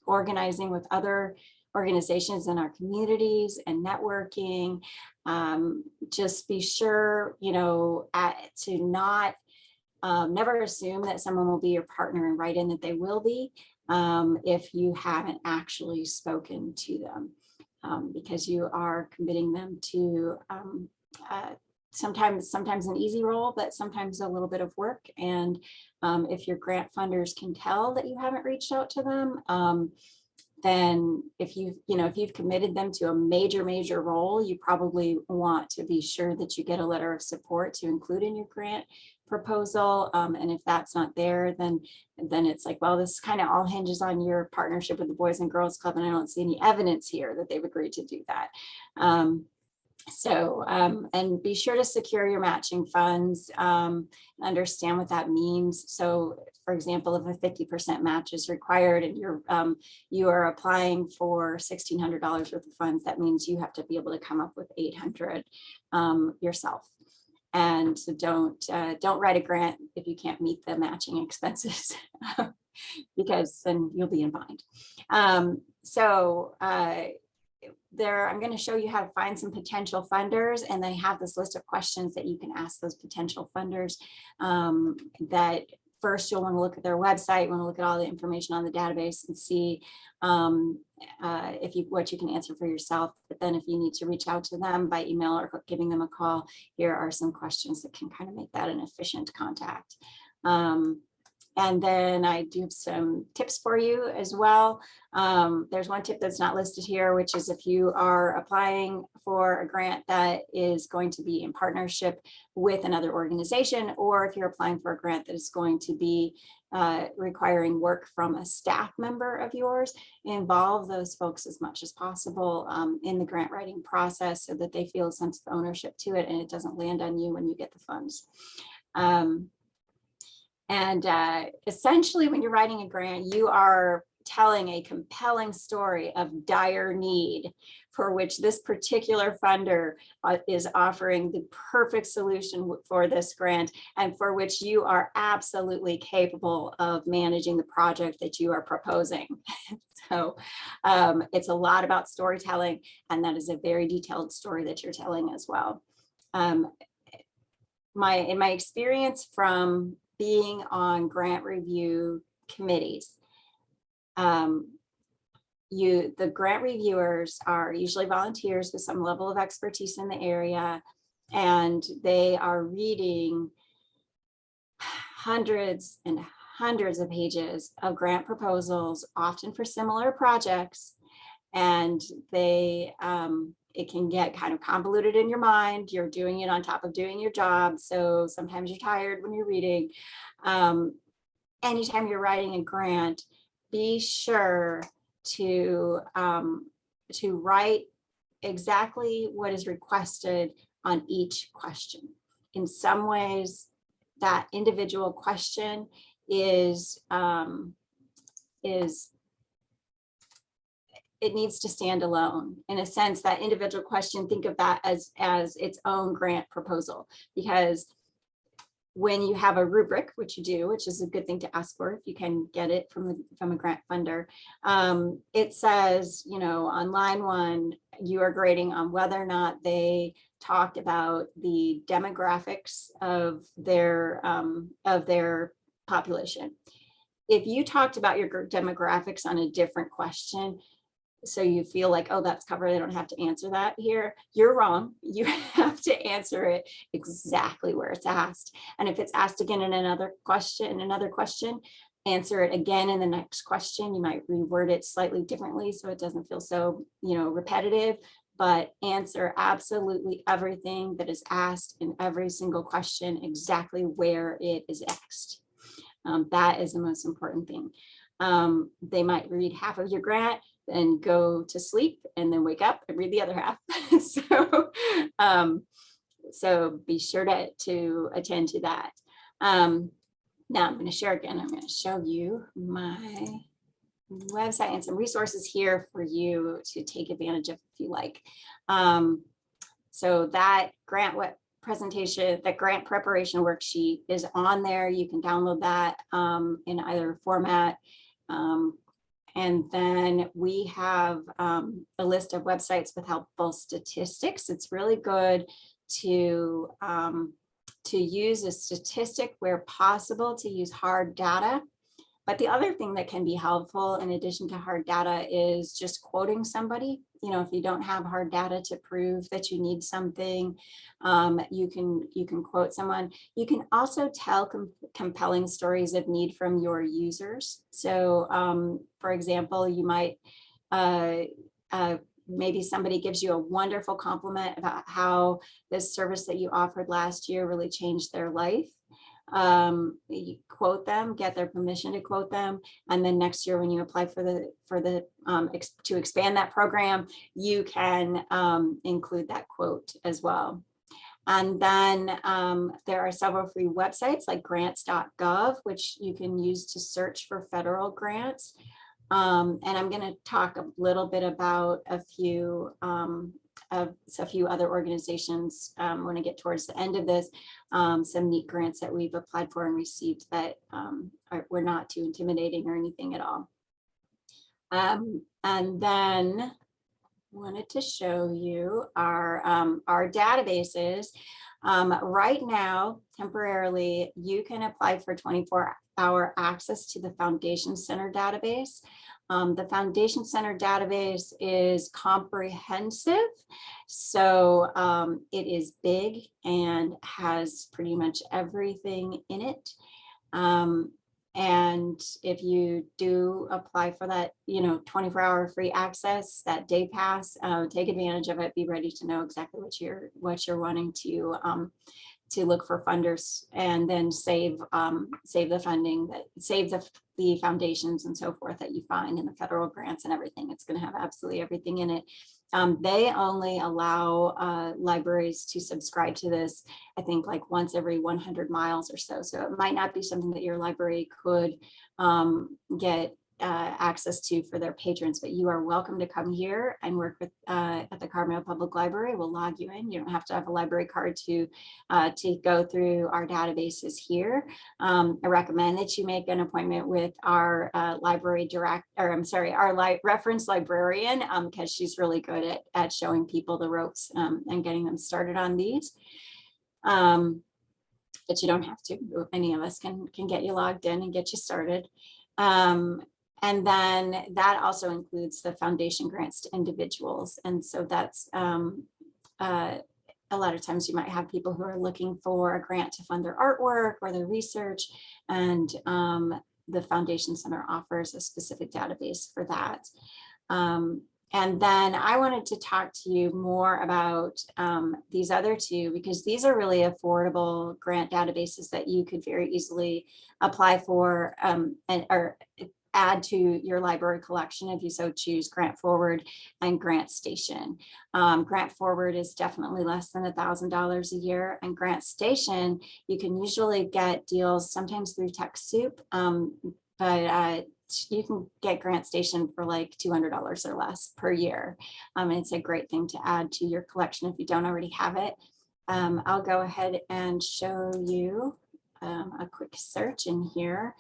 organizing with other organizations in our communities and networking. Just be sure, to not never assume that someone will be your partner and write in that they will be if you haven't actually spoken to them, because you are committing them to sometimes an easy role, but sometimes a little bit of work. And if your grant funders can tell that you haven't reached out to them, then if you've committed them to a major role, you probably want to be sure that you get a letter of support to include in your grant proposal. And if that's not there, then it's like, well, this kind of all hinges on your partnership with the Boys and Girls Club, and I don't see any evidence here that they've agreed to do that. And be sure to secure your matching funds, understand what that means. So for example, if a 50% match is required and you are applying for $1,600 worth of funds, that means you have to be able to come up with $800 yourself. And so don't write a grant if you can't meet the matching expenses, because then you'll be in bind. I'm going to show you how to find some potential funders, and they have this list of questions that you can ask those potential funders. That first, you'll want to look at their website, want to look at all the information on the database and see what you can answer for yourself. But then if you need to reach out to them by email or giving them a call, here are some questions that can kind of make that an efficient contact. And then I do have some tips for you as well. There's one tip that's not listed here, which is if you are applying for a grant that is going to be in partnership with another organization, or if you're applying for a grant that is going to be requiring work from a staff member of yours, involve those folks as much as possible in the grant writing process so that they feel a sense of ownership to it and it doesn't land on you when you get the funds. Essentially, when you're writing a grant, you are telling a compelling story of dire need for which this particular funder is offering the perfect solution for this grant, and for which you are absolutely capable of managing the project that you are proposing. So it's a lot about storytelling, and that is a very detailed story that you're telling as well. In my experience from being on grant review committees, the grant reviewers are usually volunteers with some level of expertise in the area, and they are reading hundreds and hundreds of pages of grant proposals, often for similar projects, and it can get kind of convoluted in your mind. You're doing it on top of doing your job, so sometimes you're tired when you're reading. Anytime you're writing a grant, be sure to write exactly what is requested on each question. In some ways, that individual question is it needs to stand alone. In a sense, that individual question, think of that as its own grant proposal, because when you have a rubric, which you do, which is a good thing to ask for if you can get it from a grant funder, it says, you know, on line 1, you are grading on whether or not they talked about the demographics of their population. If you talked about your demographics on a different question, so you feel like, oh, that's covered, I don't have to answer that here, you're wrong. You have to answer it exactly where it's asked. And if it's asked again in another question, answer it again in the next question. You might reword it slightly differently so it doesn't feel so, you know, repetitive, but answer absolutely everything that is asked in every single question exactly where it is asked. That is the most important thing. They might read half of your grant and go to sleep and then wake up and read the other half. So be sure to attend to that. Now I'm going to share again. I'm going to show you my website and some resources here for you to take advantage of if you like. So that grant presentation, that grant preparation worksheet is on there. You can download that in either format. And then we have a list of websites with helpful statistics. It's really good to use a statistic where possible, to use hard data. But the other thing that can be helpful in addition to hard data is just quoting somebody. You know, if you don't have hard data to prove that you need something, you can quote someone. You can also tell compelling stories of need from your users. So for example, you might, maybe somebody gives you a wonderful compliment about how this service that you offered last year really changed their life. You quote them, get their permission to quote them, and then next year when you apply to expand that program, you can include that quote as well. And then there are several free websites like grants.gov, which you can use to search for federal grants. And I'm going to talk a little bit about a few other organizations when I get towards the end of this, some neat grants that we've applied for and received that were not too intimidating or anything at all. And then wanted to show you our databases. Right now, temporarily, you can apply for 24-hour access to the Foundation Center database. The Foundation Center database is comprehensive, so it is big and has pretty much everything in it. And if you do apply for that, 24-hour free access, that day pass, take advantage of it. Be ready to know exactly what you're wanting to look for funders, and then save the funding, save the foundations and so forth that you find in the federal grants and everything. It's going to have absolutely everything in it. They only allow libraries to subscribe to this, I think, like once every 100 miles or so. So it might not be something that your library could get access to for their patrons, but you are welcome to come here and work with at the Carbondale Public Library. We'll log you in. You don't have to have a library card to go through our databases here. I recommend that you make an appointment with our reference librarian, because she's really good at showing people the ropes and getting them started on these. But you don't have to. Any of us can get you logged in and get you started. And then that also includes the foundation grants to individuals. And so that's a lot of times you might have people who are looking for a grant to fund their artwork or their research, and the Foundation Center offers a specific database for that. And then I wanted to talk to you more about these other two, because these are really affordable grant databases that you could very easily apply for add to your library collection if you so choose Grant Forward and Grant Station. Grant Forward is definitely less than $1,000 a year, and Grant Station, you can usually get deals sometimes through TechSoup, but you can get Grant Station for like $200 or less per year. It's a great thing to add to your collection if you don't already have it. I'll go ahead and show you a quick search in here.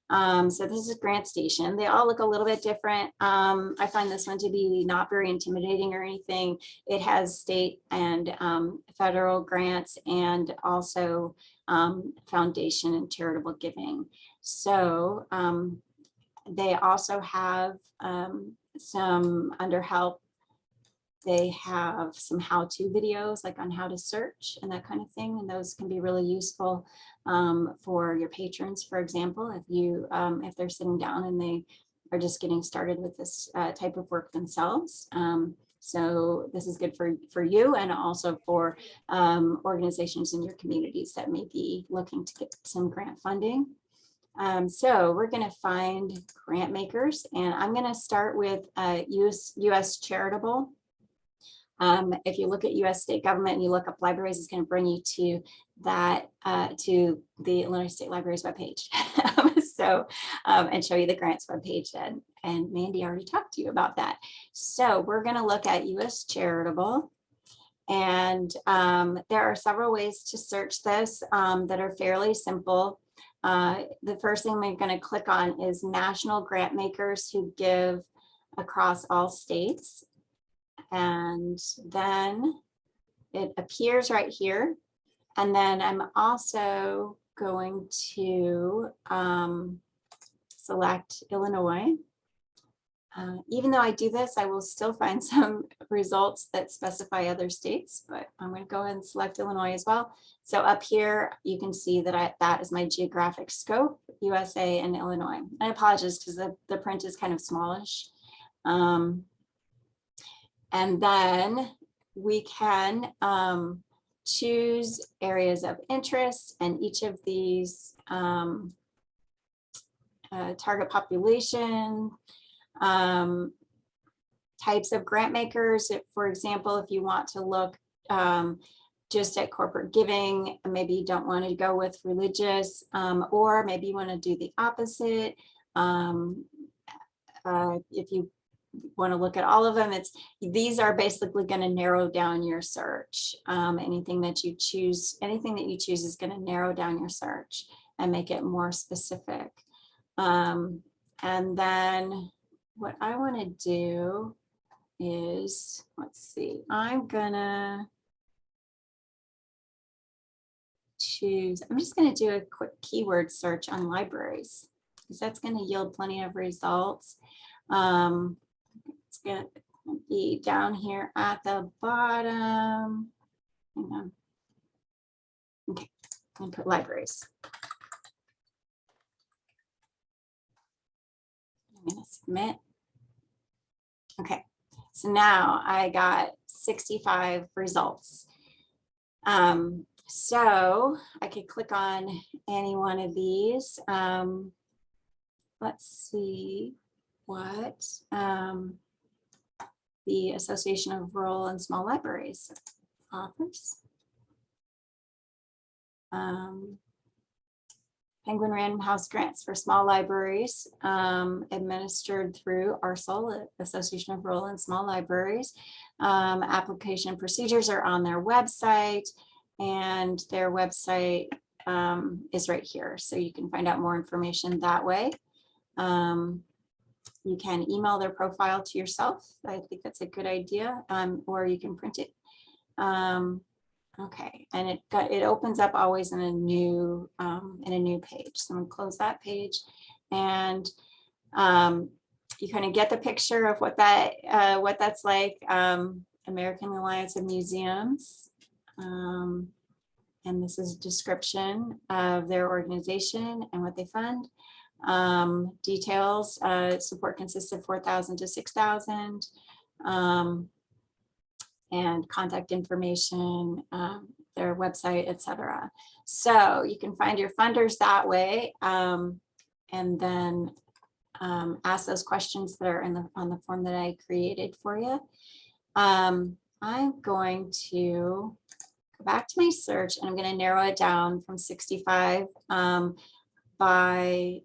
So this is Grant Station. They all look a little bit different. I find this one to be not very intimidating or anything. It has state and federal grants and also foundation and charitable giving. So they also have some under help. They have some how-to videos like on how to search and that kind of thing. And those can be really useful for your patrons, for example, if they're sitting down and they are just getting started with this type of work themselves. So this is good for you and also for organizations in your communities that may be looking to get some grant funding. So we're going to find grant makers, and I'm going to start with US Charitable. If you look at US state government and you look up libraries, it's going to bring you to that, to the Illinois State Library's webpage. And show you the grants webpage, and Mandy already talked to you about that. So we're going to look at US Charitable, and there are several ways to search this that are fairly simple. The first thing we're going to click on is national grant makers who give across all states. And then it appears right here. And then I'm also going to select Illinois. Even though I do this, I will still find some results that specify other states, but I'm going to go ahead and select Illinois as well. So up here, you can see that that is my geographic scope, USA and Illinois. I apologize because the print is kind of smallish. And then we can choose areas of interest, and each of these target population, types of grant makers. For example, if you want to look just at corporate giving, maybe you don't want to go with religious, or maybe you want to do the opposite. If you want to look at all of them, these are basically going to narrow down your search. Anything that you choose is going to narrow down your search and make it more specific. And then what I want to do is, let's see, I'm just going to do a quick keyword search on libraries, because that's going to yield plenty of results. It's going to be down here at the bottom. Hang on. Okay, I'm going to put libraries. I'm going to submit. Okay, so now I got 65 results. So I could click on any one of these. Let's see what the Association of Rural and Small Libraries offers. Penguin Random House grants for small libraries, administered through ARSL, Association of Rural and Small Libraries. Application procedures are on their website, and their website is right here. So you can find out more information that way. You can email their profile to yourself. I think that's a good idea, or you can print it. Okay, and it opens up always in a new page. So I'm gonna close that page, and you kind of get the picture of what that's like. American Alliance of Museums, and this is a description of their organization and what they fund. Details, support consists of 4,000 to 6,000, and contact information, their website, etc. So you can find your funders that way. And then ask those questions that are on the form that I created for you. I'm going to go back to my search and I'm going to narrow it down from 65 by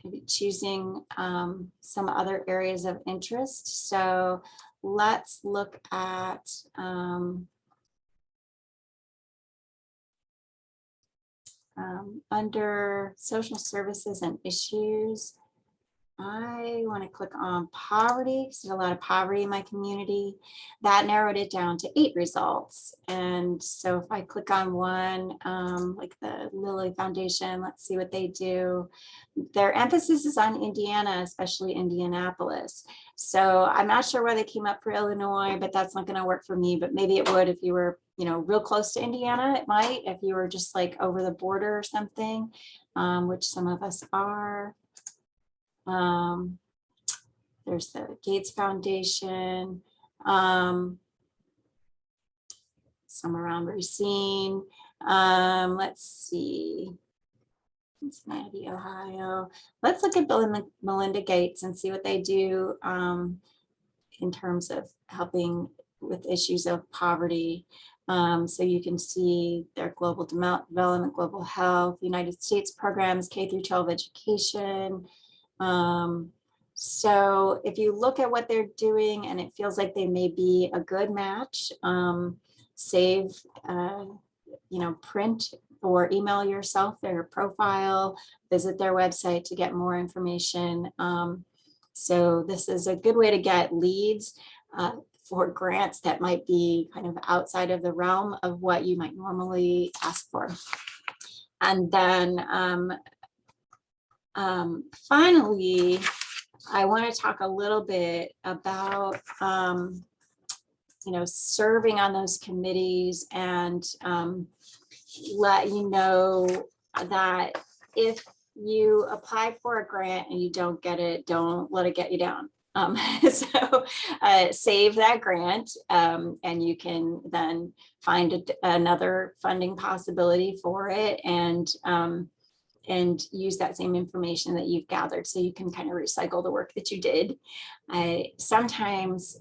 maybe choosing some other areas of interest. So let's look at under social services and issues. I want to click on poverty because there's a lot of poverty in my community. That narrowed it down to 8 results. And so if I click on one, like the Lilly Foundation, let's see what they do. Their emphasis is on Indiana, especially Indianapolis. So I'm not sure why they came up for Illinois, but that's not going to work for me. But maybe it would if you were, you know, real close to Indiana. It might if you were just like over the border or something, which some of us are. There's the Gates Foundation, some around Racine. Let's see, Cincinnati, Ohio. Let's look at Bill and Melinda Gates and see what they do in terms of helping with issues of poverty. So you can see their global development, global health, United States programs, K through 12 education. So if you look at what they're doing and it feels like they may be a good match, save, you know, print or email yourself their profile, visit their website to get more information. So this is a good way to get leads for grants that might be kind of outside of the realm of what you might normally ask for. And then finally, I want to talk a little bit about, you know, serving on those committees and let you know that if you apply for a grant and you don't get it, don't let it get you down. So save that grant and you can then find another funding possibility for it and use that same information that you've gathered so you can kind of recycle the work that you did. Sometimes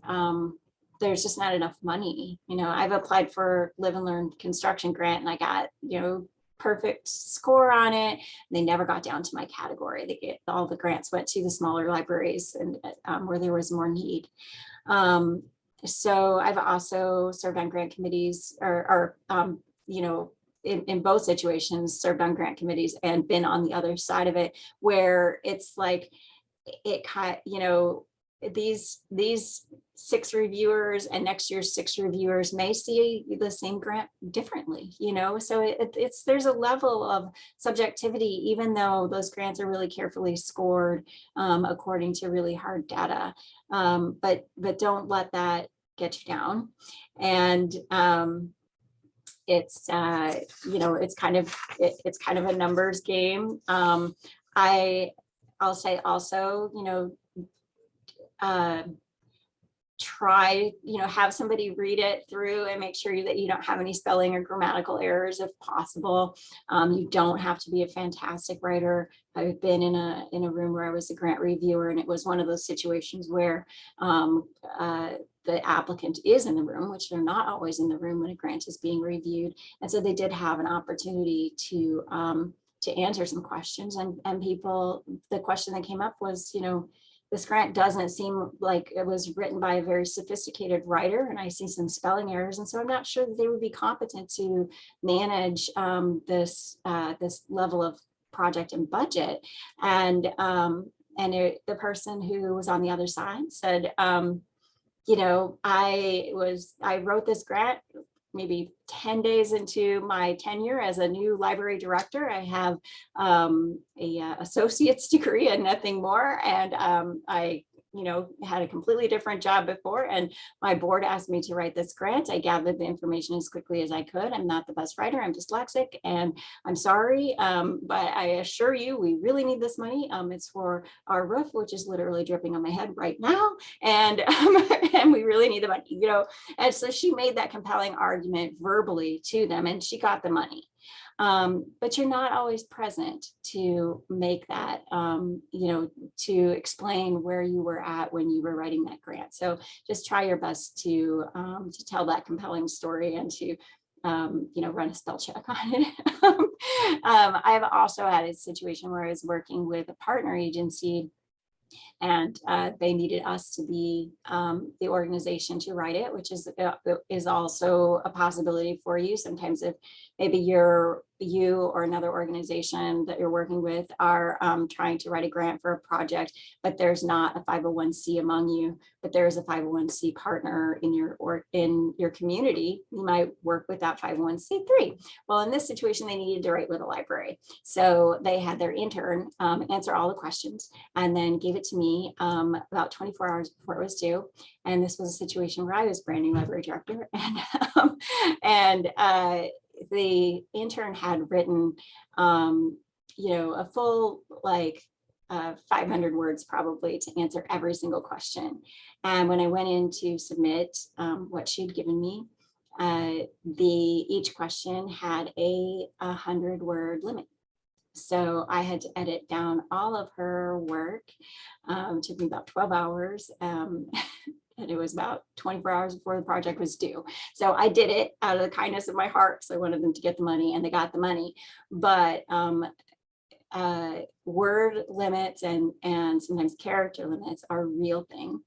there's just not enough money. You know, I've applied for Live and Learn construction grant and I got, you know, perfect score on it. They never got down to my category. All the grants went to the smaller libraries and where there was more need. So I've also served on grant committees or you know, in both situations, served on grant committees and been on the other side of it, where it's like, you know, these 6 reviewers and next year's 6 reviewers may see the same grant differently, you know, so there's a level of subjectivity, even though those grants are really carefully scored according to really hard data, but don't let that get you down. And it's you know, it's kind of a numbers game. I'll say also, you know, try, you know, have somebody read it through and make sure that you don't have any spelling or grammatical errors if possible. You don't have to be a fantastic writer. I've been in a room where I was a grant reviewer and it was one of those situations where the applicant is in the room, which they're not always in the room when a grant is being reviewed. And so they did have an opportunity to answer some questions and people, the question that came up was, you know, this grant doesn't seem like it was written by a very sophisticated writer, and I see some spelling errors, and so I'm not sure that they would be competent to manage this level of project and budget. And the person who was on the other side said, you know, I wrote this grant maybe 10 days into my tenure as a new library director. I have a associate's degree and nothing more. And I, you know, had a completely different job before. And my board asked me to write this grant. I gathered the information as quickly as I could. I'm not the best writer. I'm dyslexic and I'm sorry. But I assure you, we really need this money. It's for our roof, which is literally dripping on my head right now. And, and we really need the money, you know. And so she made that compelling argument verbally to them and she got the money. But you're not always present to make that, to explain where you were at when you were writing that grant. So just try your best to tell that compelling story and to run a spell check on it. I've also had a situation where I was working with a partner agency, and they needed us to be the organization to write it, which is also a possibility for you. Sometimes if maybe you or another organization that you're working with are trying to write a grant for a project, but there's not a 501c among you, but there is a 501c partner in your community, you might work with that 501c3. Well, in this situation, they needed to write with a library. So they had their intern answer all the questions and then gave it to me about 24 hours before it was due. And this was a situation where I was brand new library director, and the intern had written, a full 500 words probably to answer every single question. And when I went in to submit what she'd given me, each question had a 100-word limit. So I had to edit down all of her work. Took me about 12 hours. And it was about 24 hours before the project was due. So I did it out of the kindness of my heart because I wanted them to get the money, and they got the money. But word limits and sometimes character limits are a real thing.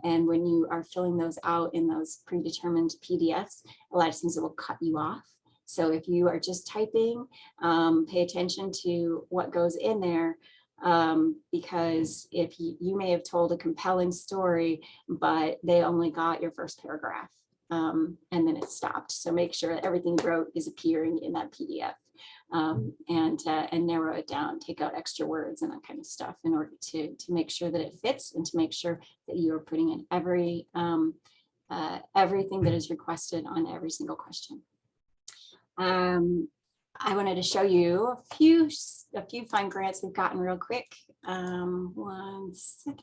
And when you are filling those out in those predetermined PDFs, a lot of times it will cut you off. So if you are just typing, pay attention to what goes in there, because if you may have told a compelling story, but they only got your first paragraph, and then it stopped. So make sure that everything you wrote is appearing in that PDF, and narrow it down, take out extra words and that kind of stuff in order to make sure that it fits and to make sure that you are putting in everything that is requested on every single question. I wanted to show you a few fun grants we've gotten real quick. 1 second.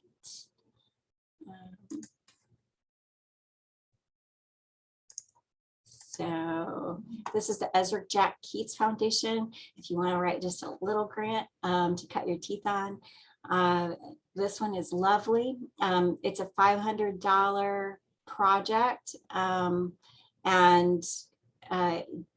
So this is the Ezra Jack Keats Foundation. If you want to write just a little grant to cut your teeth on, this one is lovely. It's a $500 project, and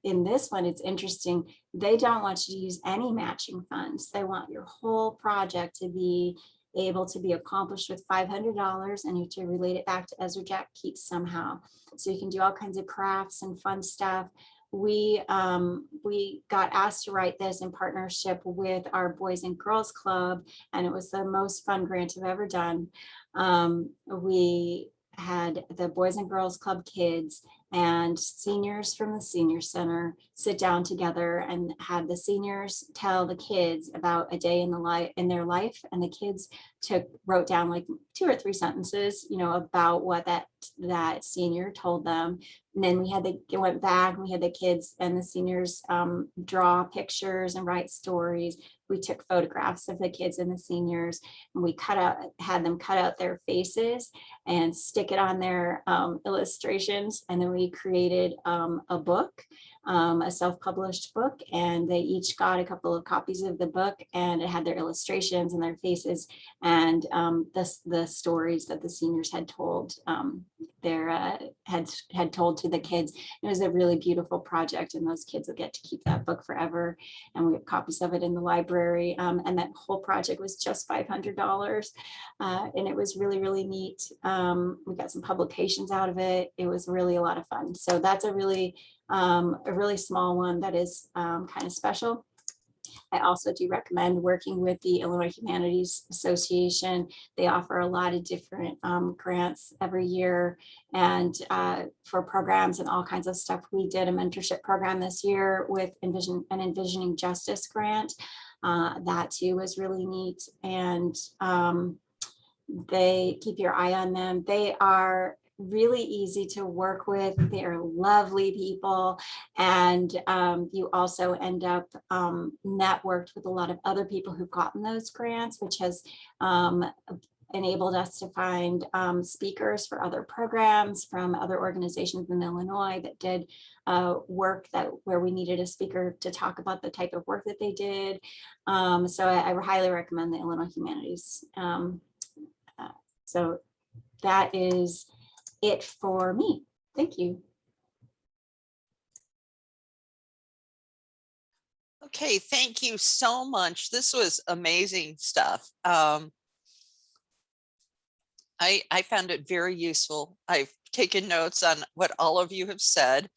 in this one, it's interesting. They don't want you to use any matching funds. They want your whole project to be able to be accomplished with $500, and you have to relate it back to Ezra Jack Keats somehow. So you can do all kinds of crafts and fun stuff. We got asked to write this in partnership with our Boys and Girls Club, and it was the most fun grant I've ever done. We had the Boys and Girls Club kids and seniors from the senior center sit down together and had the seniors tell the kids about a day in their life, and the kids wrote down like 2 or 3 sentences, about what that senior told them. And then it went back, and we had the kids and the seniors draw pictures and write stories. We took photographs of the kids and the seniors, and we had them cut out their faces and stick it on their illustrations. And then we created a book, a self-published book, and they each got a couple of copies of the book, and it had their illustrations and their faces and the stories that the seniors had told had told to the kids. It was a really beautiful project, and those kids will get to keep that book forever. And we have copies of it in the library. And that whole project was just $500, and it was really, really neat. We got some publications out of it. It was really a lot of fun. So that's a really small one that is kind of special. I also do recommend working with the Illinois Humanities Association. They offer a lot of different grants every year, and for programs and all kinds of stuff. We did a mentorship program this year with Envisioning Justice grant. That too was really neat, and they keep your eye on them. They are really easy to work with. They're lovely people, and you also end up networked with a lot of other people who've gotten those grants, which has enabled us to find speakers for other programs from other organizations in Illinois that did work where we needed a speaker to talk about the type of work that they did. So I highly recommend the Illinois Humanities. So that is it for me. Thank you. Okay, thank you so much. This was amazing stuff. I found it very useful. I've taken notes on what all of you have said,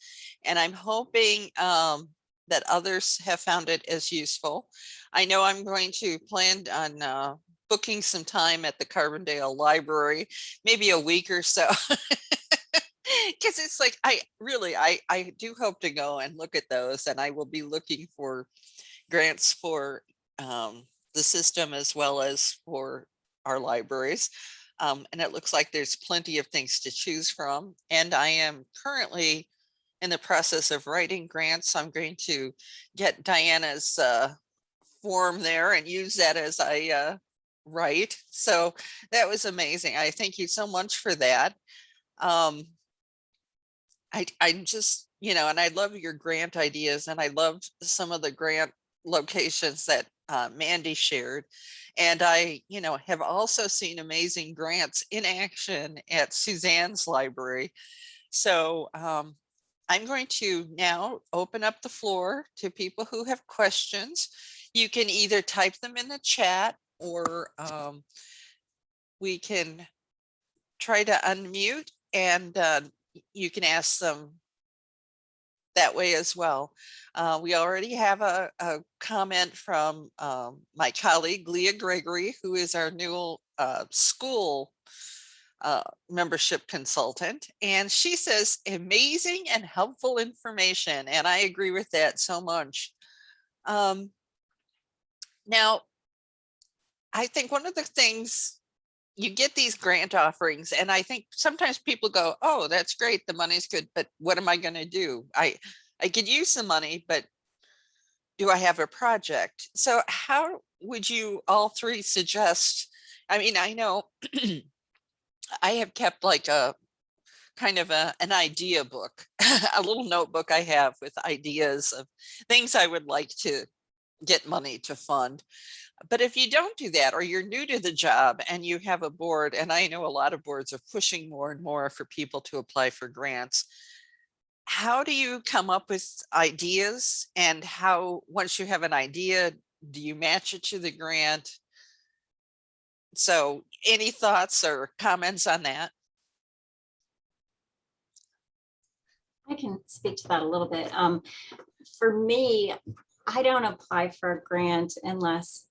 and I'm hoping that others have found it as useful. I know I'm going to plan on booking some time at the Carbondale Library, maybe a week or so. Because it's like, I do hope to go and look at those, and I will be looking for grants for the system as well as for our libraries. And it looks like there's plenty of things to choose from. And I am currently in the process of writing grants. I'm going to get Diana's form there and use that as I write. So that was amazing. I thank you so much for that. I'm just, and I love your grant ideas, and I loved some of the grant locations that Mandy shared. And I, have also seen amazing grants in action at Suzanne's library. So I'm going to now open up the floor to people who have questions. You can either type them in the chat, or we can try to unmute, and you can ask them that way as well. We already have a comment from my colleague, Leah Gregory, who is our new school membership consultant. And she says, amazing and helpful information. And I agree with that so much. Now, I think one of the things, you get these grant offerings, and I think sometimes people go, oh, that's great, the money's good, but what am I going to do? I could use the money, but do I have a project? So how would you all three suggest? I mean, I know I have kept like a kind of an idea book, a little notebook I have with ideas of things I would like to get money to fund. But if you don't do that, or you're new to the job and you have a board, and I know a lot of boards are pushing more and more for people to apply for grants, how do you come up with ideas? And how, once you have an idea, do you match it to the grant? So any thoughts or comments on that? I can speak to that a little bit. For me, I don't apply for a grant unless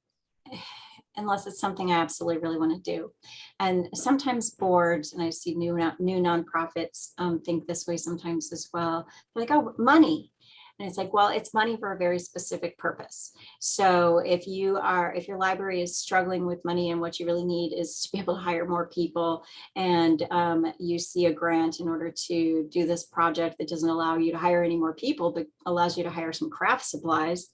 it's something I absolutely really want to do. And sometimes boards, and I see new nonprofits think this way sometimes as well. They're like, oh, money. And it's like, well, it's money for a very specific purpose. So if your library is struggling with money and what you really need is to be able to hire more people, and you see a grant in order to do this project that doesn't allow you to hire any more people, but allows you to hire some craft supplies,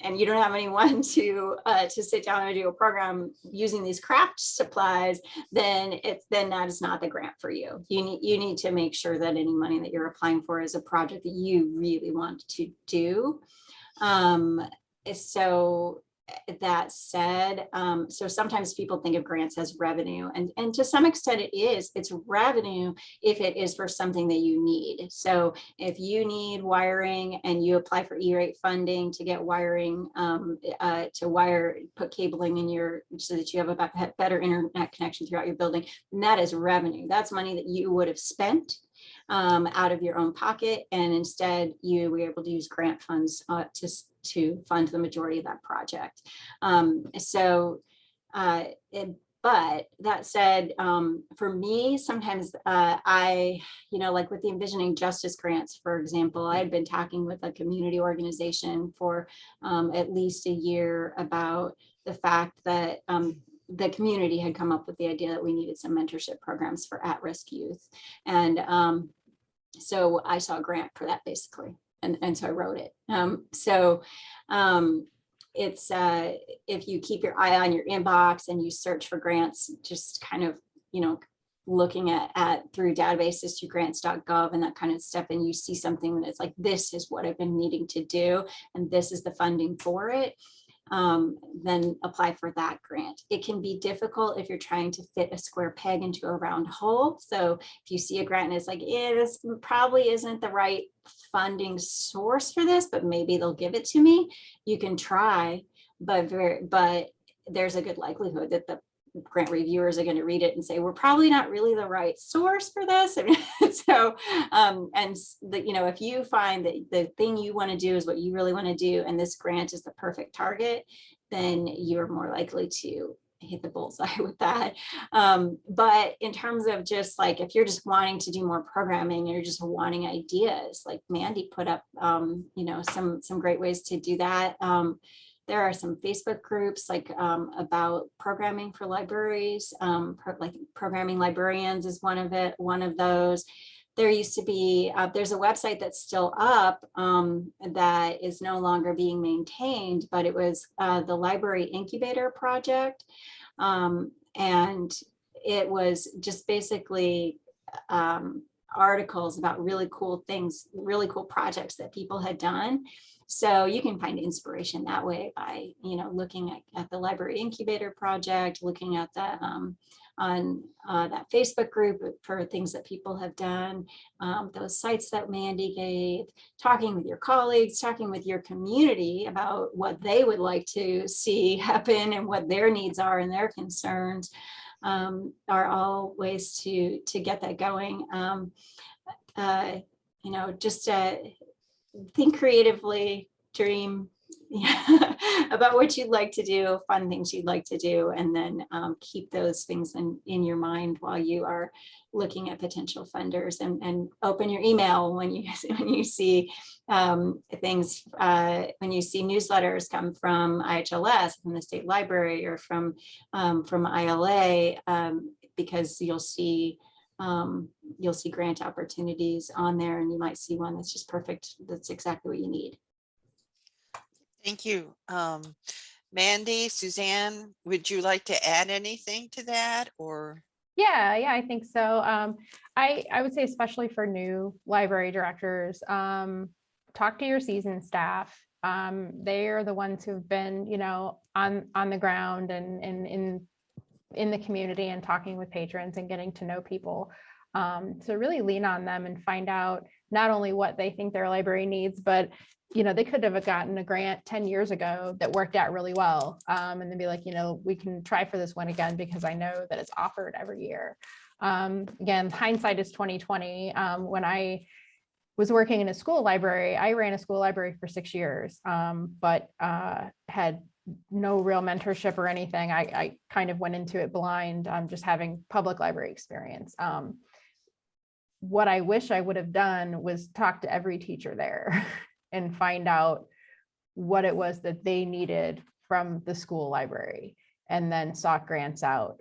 and you don't have anyone to sit down and do a program using these craft supplies, then that is not the grant for you. You need to make sure that any money that you're applying for is a project that you really want to do. So that said, so sometimes people think of grants as revenue, and to some extent it's revenue if it is for something that you need. So if you need wiring and you apply for E-rate funding to get wiring, put cabling in so that you have a better internet connection throughout your building, then that is revenue. That's money that you would have spent out of your own pocket, and instead you were able to use grant funds to fund the majority of that project. But that said, for me, sometimes I, like with the Envisioning Justice grants, for example, I had been talking with a community organization for at least a year about the fact that the community had come up with the idea that we needed some mentorship programs for at-risk youth. And so I saw a grant for that basically. And so I wrote it. it's if you keep your eye on your inbox and you search for grants, just kind of, looking at through databases to grants.gov and that kind of stuff, and you see something that's like, this is what I've been needing to do, and this is the funding for it, then apply for that grant. It can be difficult if you're trying to fit a square peg into a round hole. So if you see a grant and it's like, this probably isn't the right funding source for this, but maybe they'll give it to me, you can try, but there's a good likelihood that the grant reviewers are going to read it and say, we're probably not really the right source for this. So, if you find that the thing you want to do is what you really want to do, and this grant is the perfect target, then you're more likely to hit the bullseye with that. But in terms of just like, if you're just wanting to do more programming, you're just wanting ideas, like Mandy put up, some great ways to do that. There are some Facebook groups like about programming for libraries, like Programming Librarians is one of those. There used to be, there's a website that's still up that is no longer being maintained, but it was the Library Incubator Project. And it was just basically articles about really cool things, really cool projects that people had done. So you can find inspiration that way by, looking at the Library Incubator Project, looking at that on that Facebook group for things that people have done, those sites that Mandy gave, talking with your colleagues, talking with your community about what they would like to see happen and what their needs are and their concerns are all ways to get that going. Just think creatively, dream about what you'd like to do, fun things you'd like to do, and then keep those things in your mind while you are looking at potential funders, and open your email when you see things, when you see newsletters come from IHLS, from the state library, or from ILA, because you'll see grant opportunities on there, and you might see one that's just perfect. That's exactly what you need. Thank you. Mandy, Suzanne, would you like to add anything to that, or? Yeah, I think so. I would say, especially for new library directors, talk to your seasoned staff. They are the ones who've been, on the ground and in the community and talking with patrons and getting to know people. So really lean on them and find out not only what they think their library needs, but they could have gotten a grant 10 years ago that worked out really well. And then be like, we can try for this one again, because I know that it's offered every year. Again, hindsight is 2020. When I was working in a school library, I ran a school library for 6 years, but had no real mentorship or anything. I kind of went into it blind, just having public library experience. What I wish I would have done was talk to every teacher there and find out what it was that they needed from the school library, and then sought grants out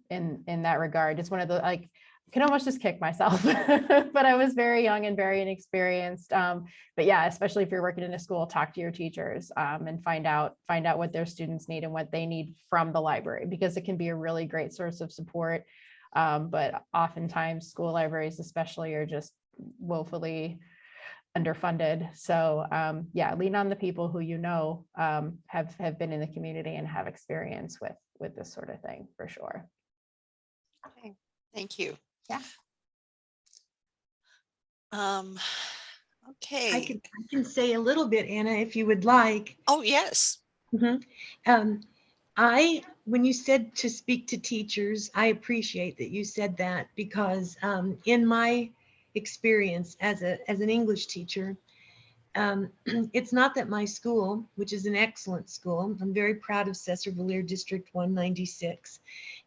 in that regard. It's one of the, I can almost just kick myself, but I was very young and very inexperienced. But yeah, especially if you're working in a school, talk to your teachers and find out what their students need and what they need from the library, because it can be a really great source of support. But oftentimes school libraries especially are just woefully underfunded. So yeah, lean on the people who have been in the community and have experience with this sort of thing, for sure. Okay, thank you. Yeah. Okay. I can say a little bit, Anna, if you would like. Oh, yes. Mm-hmm. When you said to speak to teachers, I appreciate that you said that, because in my experience as an English teacher, it's not that my school, which is an excellent school, I'm very proud of Sesser District 196,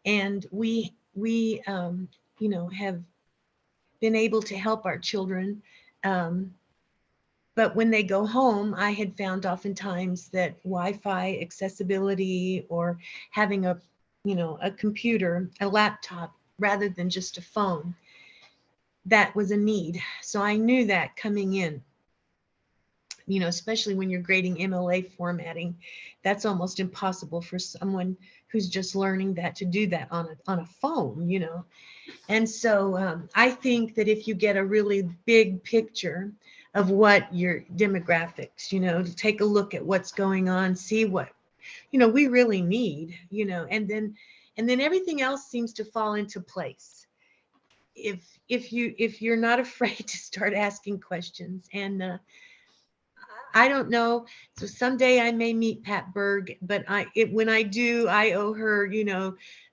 and we have been able to help our children. But when they go home, I had found oftentimes that Wi-Fi accessibility, or having a computer, a laptop, rather than just a phone, that was a need. So I knew that coming in. especially when you're grading MLA formatting, that's almost impossible for someone who's just learning that to do that on a phone. And so I think that if you get a really big picture of what your demographics, to take a look at what's going on, see what, we really need, and then everything else seems to fall into place. If you're not afraid to start asking questions. And I don't know. So someday I may meet Pat Berg, but when I do, I owe her,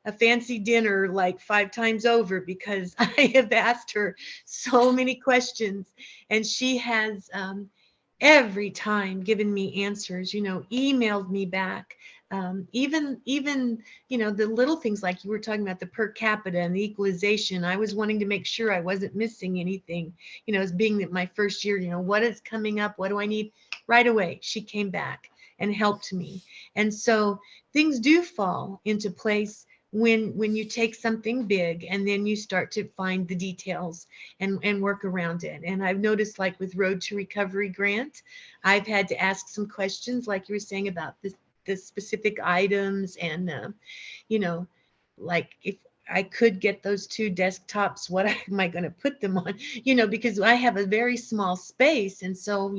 a fancy dinner like 5 times over, because I have asked her so many questions, and she has every time given me answers, emailed me back. Even the little things like you were talking about, the per capita and the equalization. I was wanting to make sure I wasn't missing anything, as being that my first year, what is coming up? What do I need? Right away, she came back and helped me. And so things do fall into place when you take something big and then you start to find the details and work around it. And I've noticed, like with Road to Recovery grant, I've had to ask some questions, like you were saying about the specific items, and like if I could get those 2 desktops, what am I going to put them on? Because I have a very small space. And so,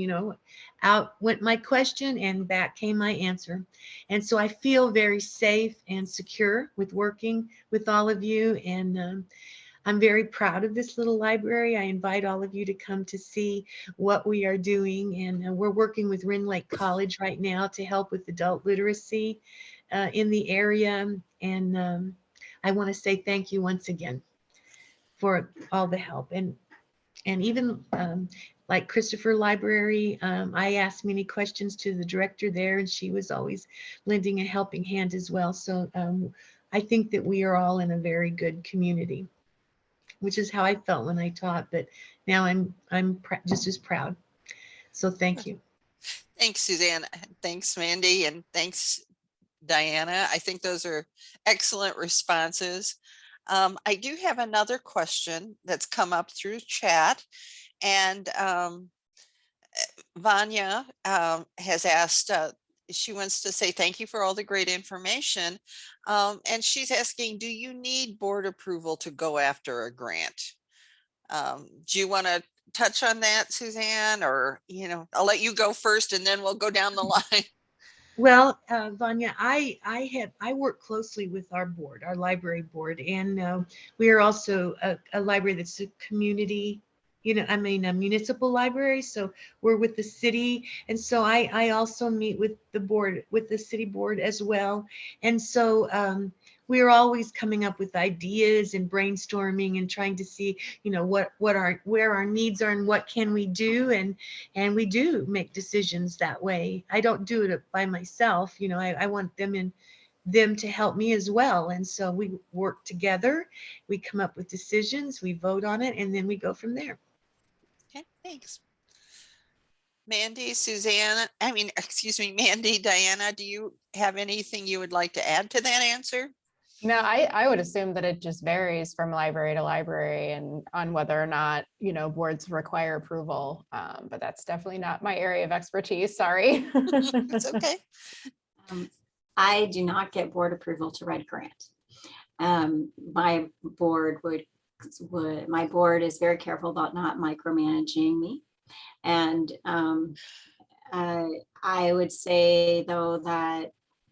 out went my question and back came my answer. And so I feel very safe and secure with working with all of you. And I'm very proud of this little library. I invite all of you to come to see what we are doing. And we're working with Ring Lake College right now to help with adult literacy in the area. And I want to say thank you once again for all the help. And even like Christopher Library, I asked many questions to the director there, and she was always lending a helping hand as well. So I think that we are all in a very good community, which is how I felt when I taught, but now I'm just as proud. So thank you. Thanks, Suzanne. Thanks, Mandy. And thanks, Diana. I think those are excellent responses. I do have another question that's come up through chat, and Vanya has asked, she wants to say thank you for all the great information. And she's asking, do you need board approval to go after a grant? Do you want to touch on that, Suzanne? Or, I'll let you go first and then we'll go down the line. Well, Vanya, I work closely with our board, our library board, and we are also a library that's a community, a municipal library. So we're with the city. And so I also meet with the board, with the city board as well. And so we're always coming up with ideas and brainstorming and trying to see, where our needs are and what can we do. And we do make decisions that way. I don't do it by myself. I want them to help me as well. And so we work together, we come up with decisions, we vote on it, and then we go from there. Okay, thanks. Mandy, Suzanne, Mandy, Diana, do you have anything you would like to add to that answer? No, I would assume that it just varies from library to library and on whether or not, boards require approval. But that's definitely not my area of expertise. Sorry. It's okay. I do not get board approval to write a grant. My board my board is very careful about not micromanaging me. And I would say, though, that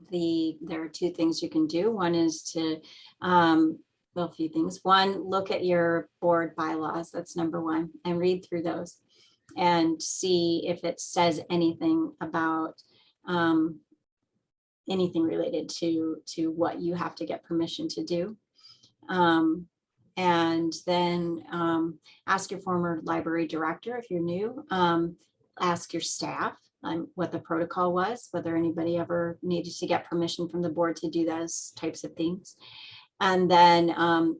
there are 2 things you can do. One is to, a few things. One, look at your board bylaws. That's number 1, and read through those and see if it says anything about anything related to what you have to get permission to do. And then ask your former library director if you're new. Ask your staff what the protocol was, whether anybody ever needed to get permission from the board to do those types of things. And then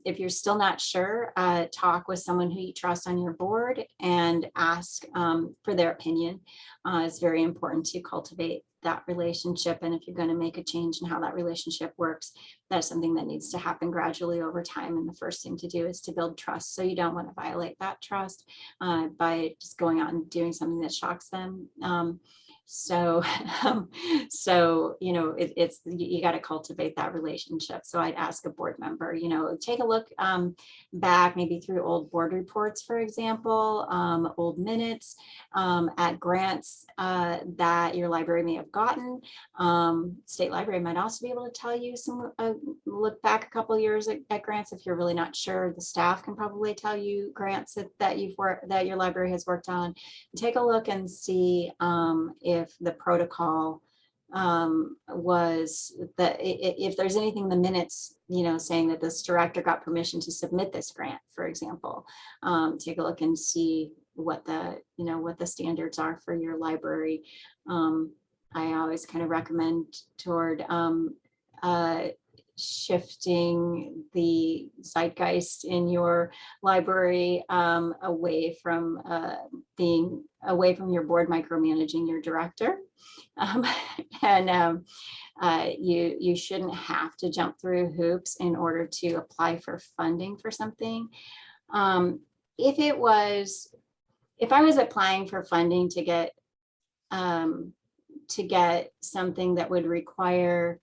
if you're still not sure, talk with someone who you trust on your board and ask for their opinion. It's very important to cultivate that relationship. And if you're going to make a change in how that relationship works, that's something that needs to happen gradually over time. And the first thing to do is to build trust. So you don't want to violate that trust by just going out and doing something that shocks them. So you know, it's you got to cultivate that relationship. So I'd ask a board member, you know, take a look back maybe through old board reports, for example, old minutes, at grants that your library may have gotten. State library might also be able to tell you some look back a couple of years at grants. If you're really not sure, the staff can probably tell you grants that your library has worked on. Take a look and see if the protocol was that if there's anything in the minutes, you know, saying that this director got permission to submit this grant, for example. Take a look and see what the, you know, what the standards are for your library. I always kind of recommend toward shifting the zeitgeist in your library away from your board micromanaging your director. You shouldn't have to jump through hoops in order to apply for funding for something. If I was applying for funding to get something that would require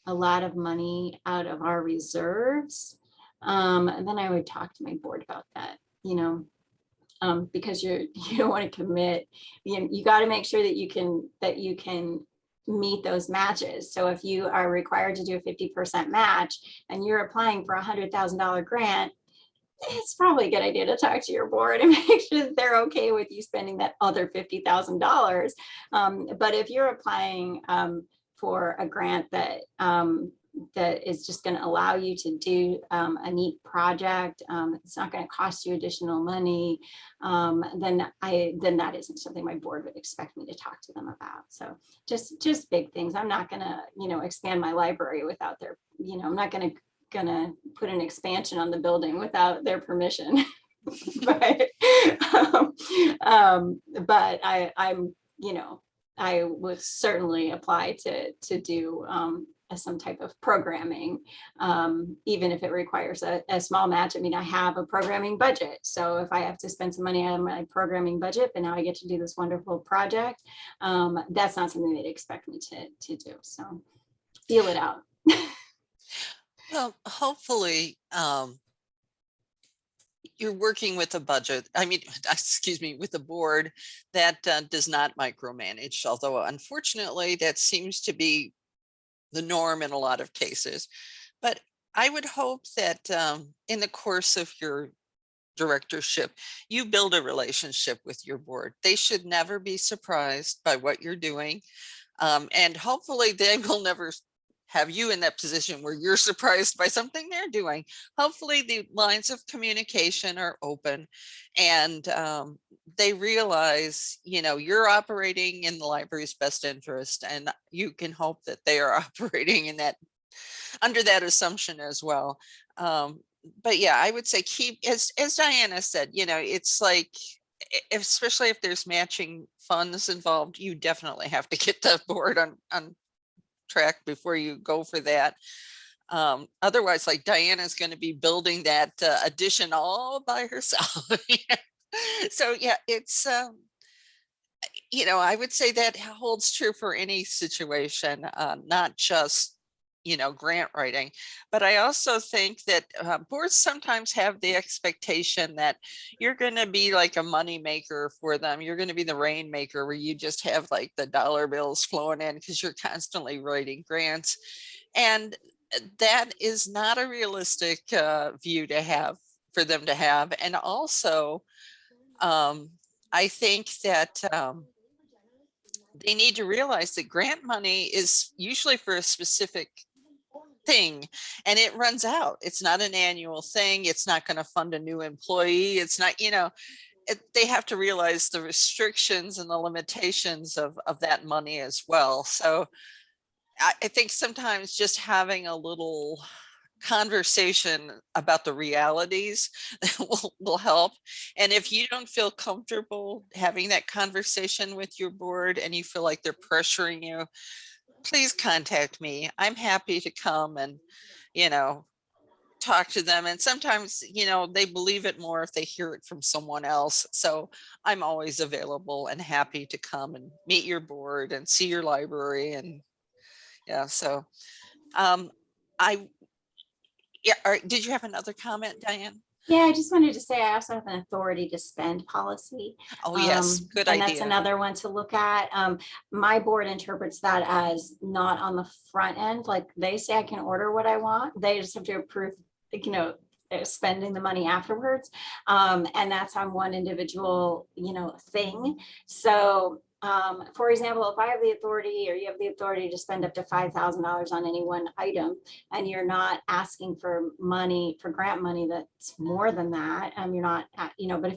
a lot of money out of our reserves, and then I would talk to my board about that, you know, because you don't want to commit. You got to make sure that you can meet those matches. So if you are required to do a 50% match and you're applying for $100,000 grant, it's probably a good idea to talk to your board and make sure that they're okay with you spending that other $50,000. But if you're applying for a grant that is just going to allow you to do a neat project, it's not going to cost you additional money, then that isn't something my board would expect me to talk to them about. So just big things. I'm not going to, you know, expand my library without their, you know, I'm not going to put an expansion on the building without their permission. but I'm, you know, I would certainly apply to do some type of programming, even if it requires a small match. I mean, I have a programming budget. So if I have to spend some money on my programming budget, but now I get to do this wonderful project, that's not something they'd expect me to do. So feel it out. Well, hopefully, you're working with a budget, I mean, excuse me, with a board that does not micromanage, although unfortunately that seems to be the norm in a lot of cases. But I would hope that in the course of your directorship, you build a relationship with your board. They should never be surprised by what you're doing. And hopefully they will never have you in that position where you're surprised by something they're doing. Hopefully the lines of communication are open and they realize, you know, you're operating in the library's best interest, and you can hope that they are operating in that, under that assumption as well. But yeah, I would say keep, as Diana said, you know, it's like, especially if there's matching funds involved, you definitely have to get the board on track before you go for that. Otherwise, like Diana's going to be building that addition all by herself. So yeah, it's you know, I would say that holds true for any situation, not just, you know, grant writing. But I also think that boards sometimes have the expectation that you're going to be like a money maker for them. You're going to be the rainmaker where you just have like the dollar bills flowing in because you're constantly writing grants. And that is not a realistic view to have, for them to have. And also, I think that they need to realize that grant money is usually for a specific thing and it runs out. It's not an annual thing. It's not going to fund a new employee. It's not, you know, they have to realize the restrictions and the limitations of that money as well. So I think sometimes just having a little conversation about the realities will help. And if you don't feel comfortable having that conversation with your board and you feel like they're pressuring you, please contact me. I'm happy to come and, talk to them. And sometimes, they believe it more if they hear it from someone else. So I'm always available and happy to come and meet your board and see your library. And yeah, so did you have another comment, Diane? Yeah, I just wanted to say I also have an authority to spend policy. Oh, yes, good and idea. That's another one to look at. My board interprets that as not on the front end. Like they say I can order what I want. They just have to approve, spending the money afterwards. And that's on one individual, thing. So for example, if I have the authority or you have the authority to spend up to $5,000 on any one item, and you're not asking for money, for grant money that's more than that, you're not, but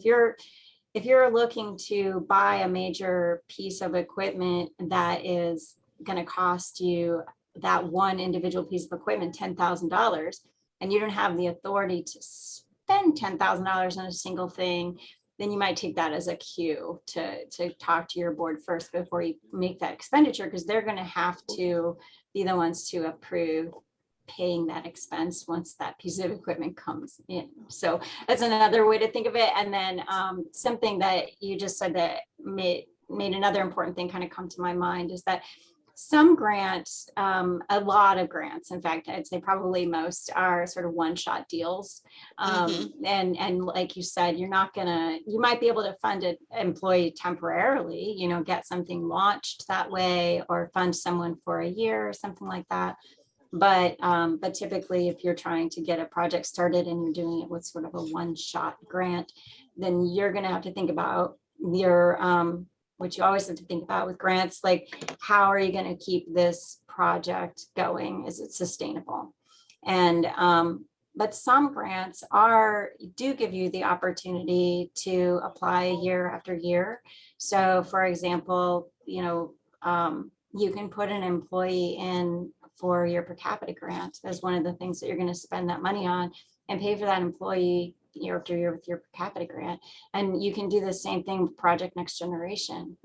if you're looking to buy a major piece of equipment that is going to cost you, that one individual piece of equipment, $10,000, and you don't have the authority to spend $10,000 on a single thing, then you might take that as a cue to talk to your board first before you make that expenditure, because they're going to have to be the ones to approve paying that expense once that piece of equipment comes in. So that's another way to think of it. And then something that you just said that made another important thing kind of come to my mind is that some grants, a lot of grants, in fact, I'd say probably most, are sort of one-shot deals. And like you said, you might be able to fund an employee temporarily, get something launched that way, or fund someone for a year or something like that. But typically, if you're trying to get a project started and you're doing it with sort of a one-shot grant, then you're going to have to think about your which you always have to think about with grants, like how are you going to keep this project going? Is it sustainable? And but some grants do give you the opportunity to apply year after year. So for example, you can put an employee in for your per capita grant as one of the things that you're going to spend that money on, and pay for that employee year after year with your per capita grant. And you can do the same thing with Project Next Generation.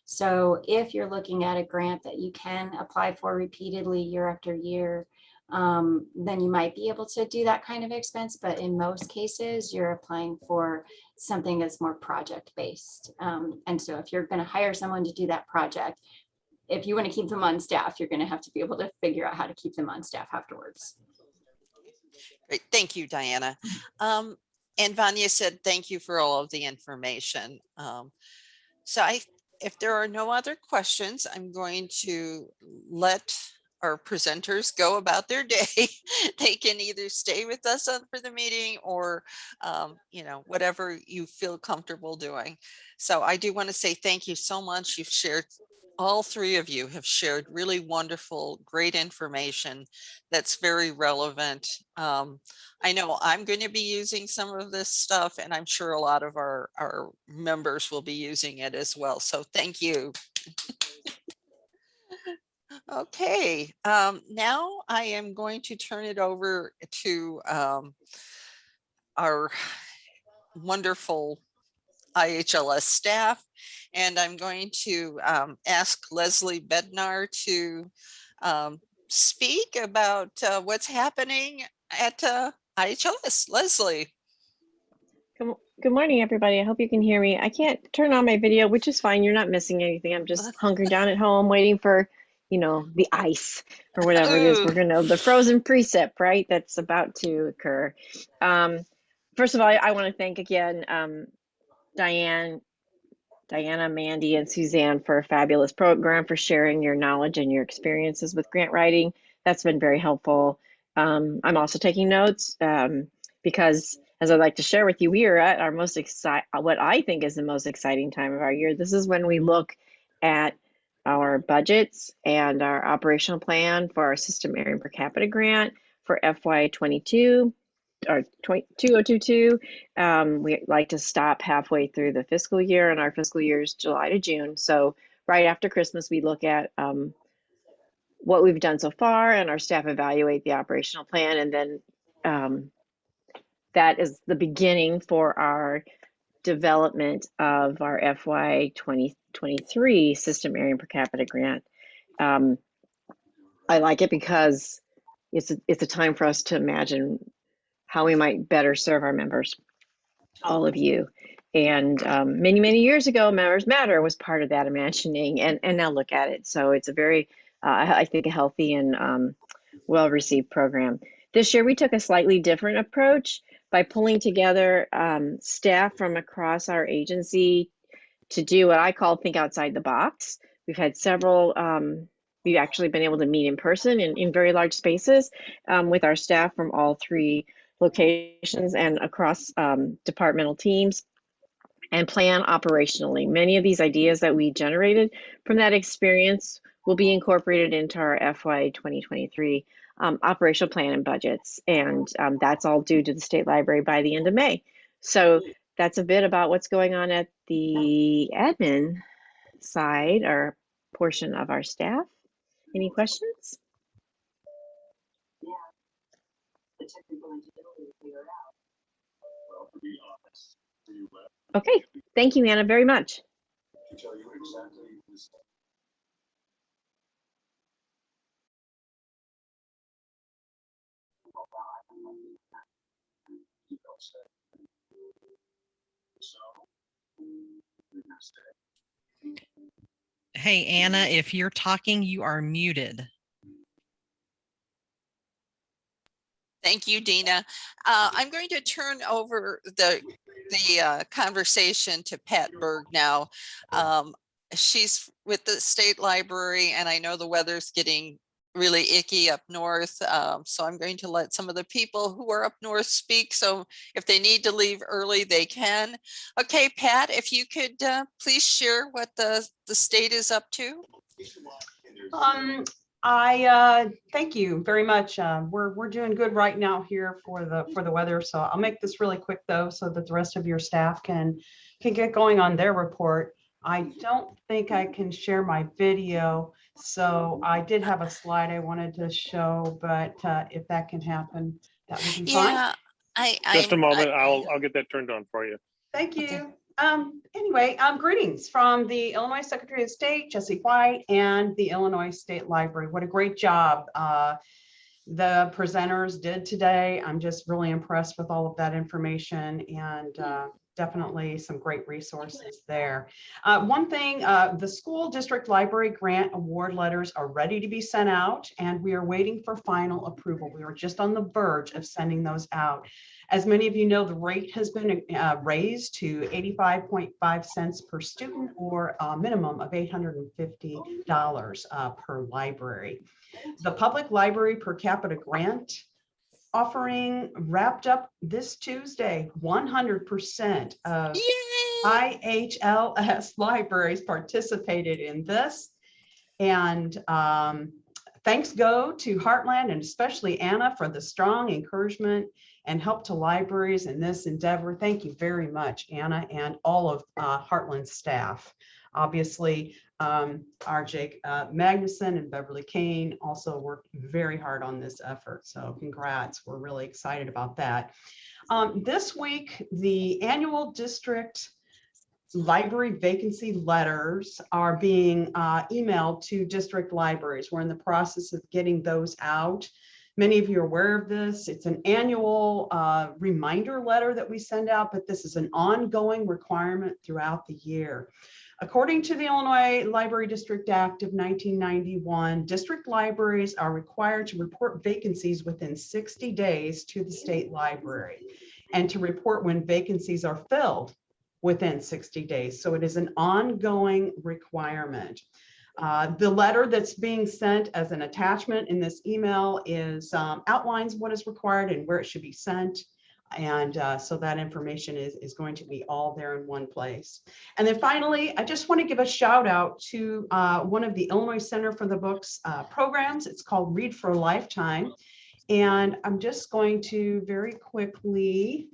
So if you're looking at a grant that you can apply for repeatedly year after year, then you might be able to do that kind of expense. But in most cases, you're applying for something that's more project based. And so if you're going to hire someone to do that project, if you want to keep them on staff, you're going to have to be able to figure out how to keep them on staff afterwards. Great. Thank you, Diana. And Vanya said, thank you for all of the information. So if there are no other questions, I'm going to let our presenters go about their day. They can either stay with us for the meeting or, whatever you feel comfortable doing. So I do want to say thank you so much. You've shared, all three of you have shared really wonderful, great information that's very relevant. I know I'm going to be using some of this stuff, and I'm sure a lot of our members will be using it as well. So thank you. Okay, now I am going to turn it over to our wonderful IHLS staff, and I'm going to ask Leslie Bednar to speak about what's happening at IHLS. Leslie. Good morning, everybody. I hope you can hear me. I can't turn on my video, which is fine. You're not missing anything. I'm just hunkering down at home waiting for, the ice or whatever it is. We're going to, the frozen precip, right? That's about to occur. First of all, I want to thank again Diana, Mandy, and Suzanne for a fabulous program, for sharing your knowledge and your experiences with grant writing. That's been very helpful. I'm also taking notes because, as I'd like to share with you, we are at our what I think is the most exciting time of our year. This is when we look at our budgets and our operational plan for our system area per capita grant for FY22 or 2022. We like to stop halfway through the fiscal year, and our fiscal year is July to June. So right after Christmas, we look at what we've done so far, and our staff evaluate the operational plan. And then that is the beginning for our development of our FY 2023 system area per capita grant. I like it because it's a time for us to imagine how we might better serve our members, all of you. And many years ago, Members Matter was part of that imagining, and now look at it. So it's a very, I think, a healthy and well-received program. This year, we took a slightly different approach by pulling together staff from across our agency to do what I call think outside the box. We've had several, we've actually been able to meet in person in very large spaces with our staff from all 3 locations and across departmental teams, and plan operationally. Many of these ideas that we generated from that experience will be incorporated into our FY 2023 operational plan and budgets. And that's all due to the State Library by the end of May. So that's a bit about what's going on at the admin side or portion of our staff. Any questions? Okay, thank you, Anna, very much. Hey, Anna, if you're talking, you are muted. Thank you, Dina. I'm going to turn over the conversation to Pat Berg now. She's with the State Library, and I know the weather's getting really icky up north. So I'm going to let some of the people who are up north speak. So if they need to leave early, they can. Okay, Pat, if you could please share what the state is up to. Thank you very much. We're doing good right now here for the weather. So I'll make this really quick though, so that the rest of your staff can get going on their report. I don't think I can share my video. So I did have a slide I wanted to show, but if that can happen, that would be fine. Just a moment. I'll get that turned on for you. Thank you. Okay. Anyway, greetings from the Illinois Secretary of State, Jesse White, and the Illinois State Library. What a great job the presenters did today. I'm just really impressed with all of that information, and definitely some great resources there. One thing, the school district library grant award letters are ready to be sent out, and we are waiting for final approval. We were just on the verge of sending those out. As many of you know, the rate has been raised to 85.5 cents per student, or a minimum of $850 per library. The public library per capita grant offering wrapped up this Tuesday. 100% of IHLS libraries participated in this. And thanks go to Heartland, and especially Anna, for the strong encouragement and help to libraries in this endeavor. Thank you very much, Anna, and all of Heartland staff. Obviously, our Jake Magnuson and Beverly Kane also worked very hard on this effort. So congrats, we're really excited about that. This week, the annual district library vacancy letters are being emailed to district libraries. We're in the process of getting those out. Many of you are aware of this. It's an annual reminder letter that we send out, but this is an ongoing requirement throughout the year. According to the Illinois Library District Act of 1991, district libraries are required to report vacancies within 60 days to the state library, and to report when vacancies are filled within 60 days. So it is an ongoing requirement. The letter that's being sent as an attachment in this email is outlines what is required and where it should be sent. And so that information is going to be all there in one place. And then finally, I just want to give a shout out to one of the Illinois Center for the Books programs. It's called Read for a Lifetime. And I'm just going to very quickly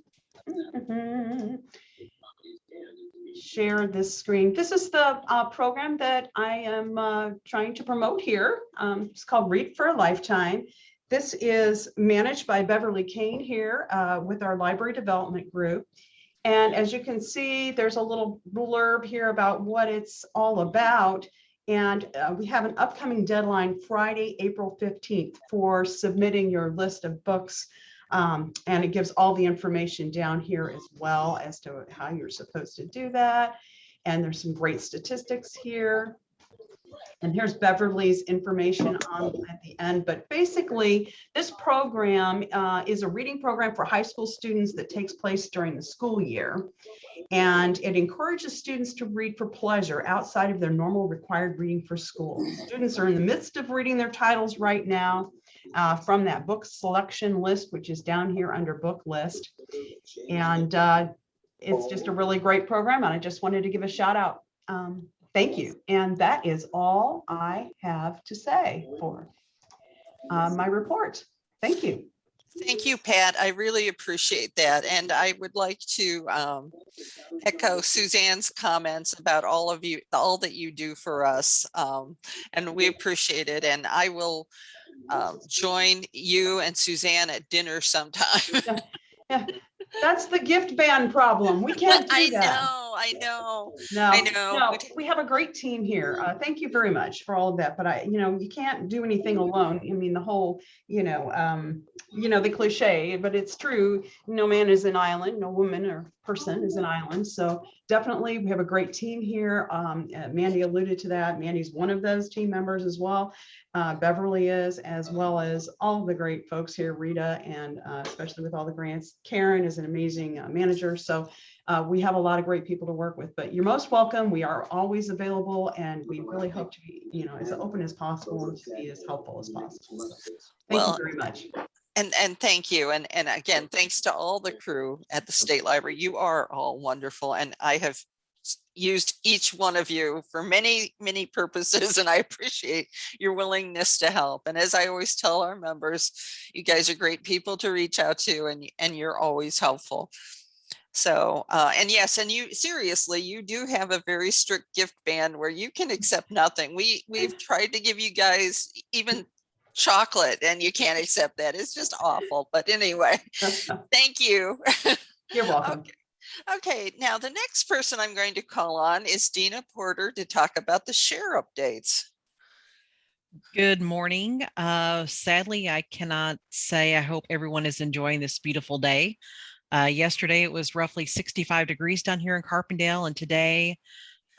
share this screen. This is the program that I am trying to promote here. It's called Read for a Lifetime. This is managed by Beverly Kane here with our library development group. And as you can see, there's a little blurb here about what it's all about. And we have an upcoming deadline Friday, April 15th for submitting your list of books. And it gives all the information down here as well as to how you're supposed to do that. And there's some great statistics here. And here's Beverly's information at the end. But basically, this program is a reading program for high school students that takes place during the school year. And it encourages students to read for pleasure outside of their normal required reading for school. Students are in the midst of reading their titles right now from that book selection list, which is down here under book list. And it's just a really great program. And I just wanted to give a shout out. Thank you. And that is all I have to say for my report. Thank you. Thank you, Pat. I really appreciate that. And I would like to echo Suzanne's comments about all of you, all that you do for us. And we appreciate it. And I will join you and Suzanne at dinner sometime. Yeah. That's the gift ban problem. We can't do that. I know. No, we have a great team here. Thank you very much for all of that. But you can't do anything alone. I mean, the whole, the cliche, but it's true. No man is an island, no woman or person is an island. So definitely we have a great team here. Mandy alluded to that. Mandy's one of those team members as well. Beverly is, as well as all of the great folks here, Rita, and especially with all the grants. Karen is an amazing manager. So we have a lot of great people to work with, but you're most welcome. We are always available, and we really hope to be, as open as possible and to be as helpful as possible. So thank you very much. And thank you. And again, thanks to all the crew at the State Library. You are all wonderful. And I have used each one of you for many, many purposes, and I appreciate your willingness to help. And as I always tell our members, you guys are great people to reach out to, and you're always helpful. So, and yes, and you seriously, you do have a very strict gift ban where you can accept nothing. We've tried to give you guys even chocolate, and you can't accept that. It's just awful. But anyway, thank you. You're welcome. Okay, now the next person I'm going to call on is Dina Porter to talk about the share updates. Good morning. Sadly, I cannot say I hope everyone is enjoying this beautiful day. Yesterday, it was roughly 65 degrees down here in Carbondale, and today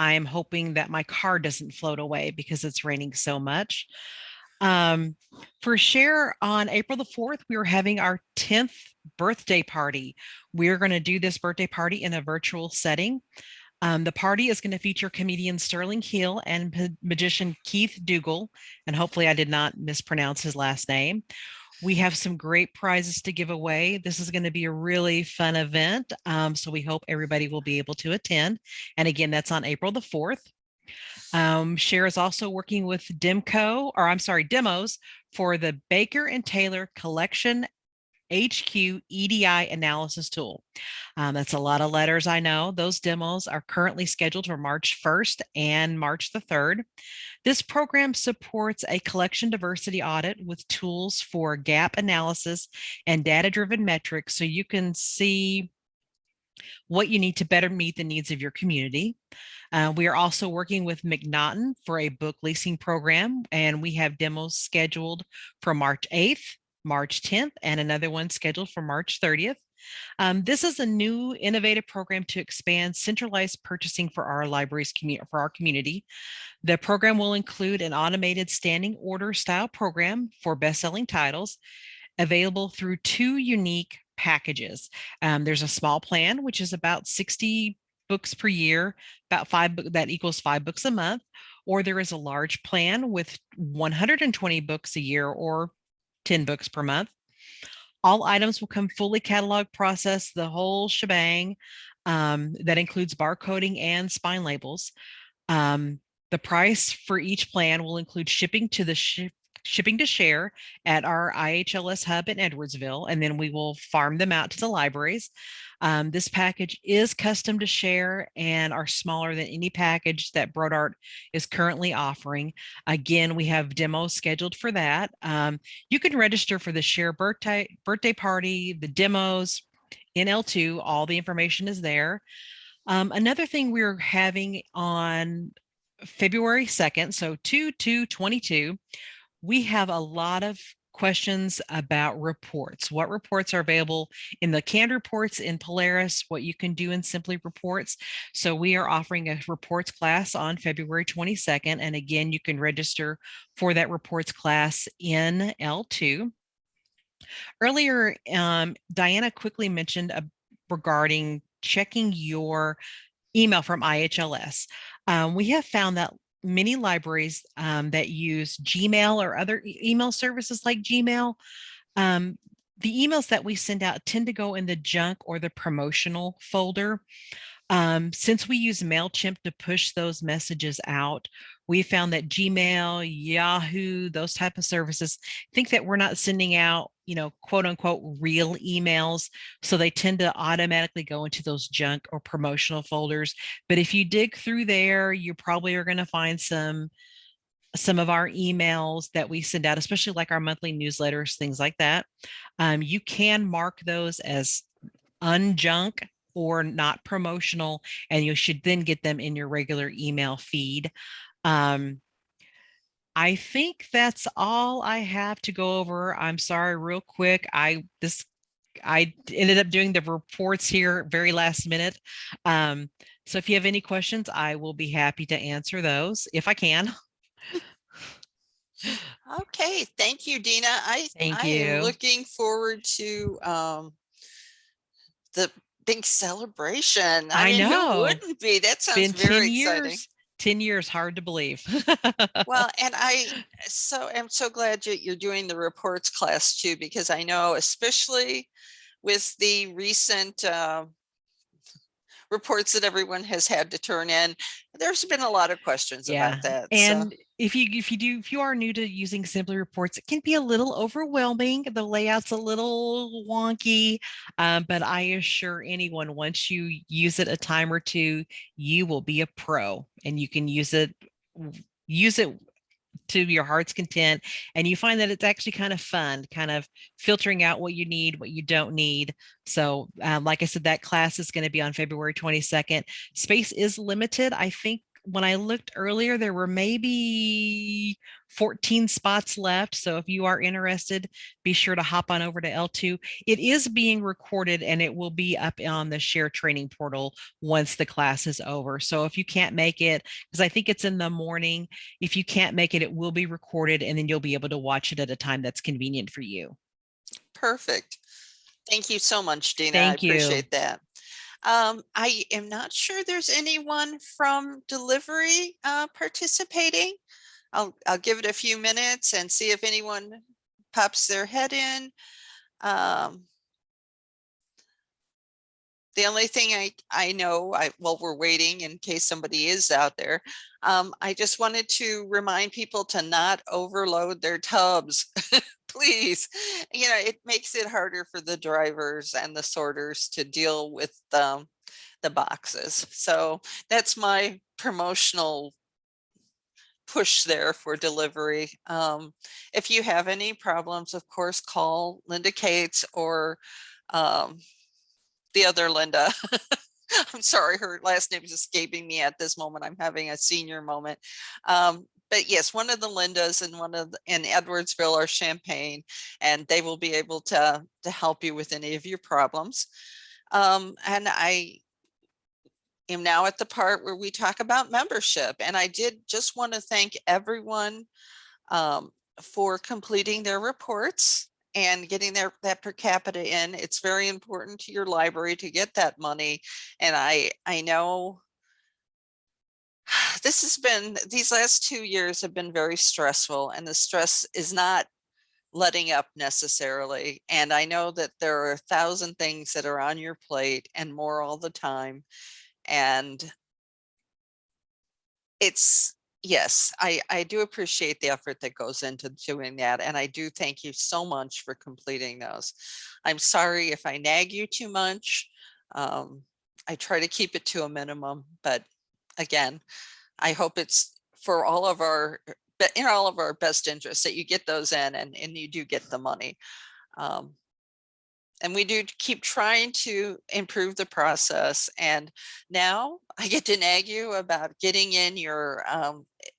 I am hoping that my car doesn't float away because it's raining so much. For share on April the 4th, we were having our 10th birthday party. We're going to do this birthday party in a virtual setting. The party is going to feature comedian Sterling Hill and magician Keith Dougal, and hopefully I did not mispronounce his last name. We have some great prizes to give away. This is going to be a really fun event, so we hope everybody will be able to attend. And again, that's on April the 4th. Cher is also working with demos for the Baker and Taylor Collection HQ EDI analysis tool. That's a lot of letters, I know. Those demos are currently scheduled for March 1st and March the 3rd. This program supports a collection diversity audit with tools for gap analysis and data-driven metrics so you can see what you need to better meet the needs of your community. We are also working with McNaughton for a book leasing program, and we have demos scheduled for March 8th, March 10th, and another one scheduled for March 30th. This is a new innovative program to expand centralized purchasing for our libraries for our community. The program will include an automated standing order style program for best-selling titles available through 2 unique packages. There's a small plan, which is about 60 books per year, that equals 5 books a month, or there is a large plan with 120 books a year or 10 books per month. All items will come fully catalog processed, the whole shebang. That includes barcoding and spine labels. The price for each plan will include shipping to shipping to share at our IHLS hub in Edwardsville, and then we will farm them out to the libraries. This package is custom to share and are smaller than any package that BroadArt is currently offering. Again, we have demos scheduled for that. You can register for the share birthday party, the demos in L2. All the information is there. Another thing we're having on February 2nd, so 2/2/22, we have a lot of questions about reports. What reports are available in the canned reports in Polaris, what you can do in Simply Reports. So we are offering a reports class on February 22nd. And again, you can register for that reports class in L2. Earlier, Diana quickly mentioned regarding checking your email from IHLS. We have found that many libraries that use Gmail or other email services like Gmail, the emails that we send out tend to go in the junk or the promotional folder. Since we use MailChimp to push those messages out, we found that Gmail, Yahoo, those type of services think that we're not sending out, quote unquote, real emails. So they tend to automatically go into those junk or promotional folders. But if you dig through there, you probably are going to find some of our emails that we send out, especially like our monthly newsletters, things like that. You can mark those as unjunk or not promotional, and you should then get them in your regular email feed. I think that's all I have to go over. I'm sorry, real quick. I ended up doing the reports here very last minute. So if you have any questions, I will be happy to answer those if I can. Okay, thank you, Dina. I am looking forward to the big celebration. I mean, know. Who wouldn't be? That sounds very exciting. 10 years, hard to believe. Well, and I'm so glad you're doing the reports class too, because I know, especially with the recent reports that everyone has had to turn in, there's been a lot of questions about that. And if you are new to using Simply Reports, it can be a little overwhelming. The layout's a little wonky, but I assure anyone, once you use it a time or two, you will be a pro, and you can use it to your heart's content, and you find that it's actually kind of fun, kind of filtering out what you need, what you don't need. So like I said, that class is going to be on February 22nd. Space is limited. I think when I looked earlier, there were maybe 14 spots left. So if you are interested, be sure to hop on over to L2. It is being recorded, and it will be up on the Share Training portal once the class is over. So if you can't make it, because I think it's in the morning, if you can't make it, it will be recorded, and then you'll be able to watch it at a time that's convenient for you. Perfect. Thank you so much, Dina. Thank you. I appreciate that. I am not sure there's anyone from delivery participating. I'll give it a few minutes and see if anyone pops their head in. The only thing I know, while we're waiting in case somebody is out there, I just wanted to remind people to not overload their tubs. Please, it makes it harder for the drivers and the sorters to deal with the boxes. So that's my promotional push there for delivery. If you have any problems, of course, call Linda Cates or the other Linda. I'm sorry, her last name is escaping me at this moment. I'm having a senior moment. But yes, one of the Lindas and in Edwardsville or Champaign, and they will be able to help you with any of your problems. And I am now at the part where we talk about membership. And I did just want to thank everyone for completing their reports and getting that per capita in. It's very important to your library to get that money. And I know these last 2 years have been very stressful, and the stress is not letting up necessarily. And I know that there are 1,000 things that are on your plate and more all the time. And it's yes, I do appreciate the effort that goes into doing that. And I do thank you so much for completing those. I'm sorry if I nag you too much. I try to keep it to a minimum, but again, I hope it's for all of our, in all of our best interests that you get those in and you do get the money. And we do keep trying to improve the process. And now I get to nag you about getting in your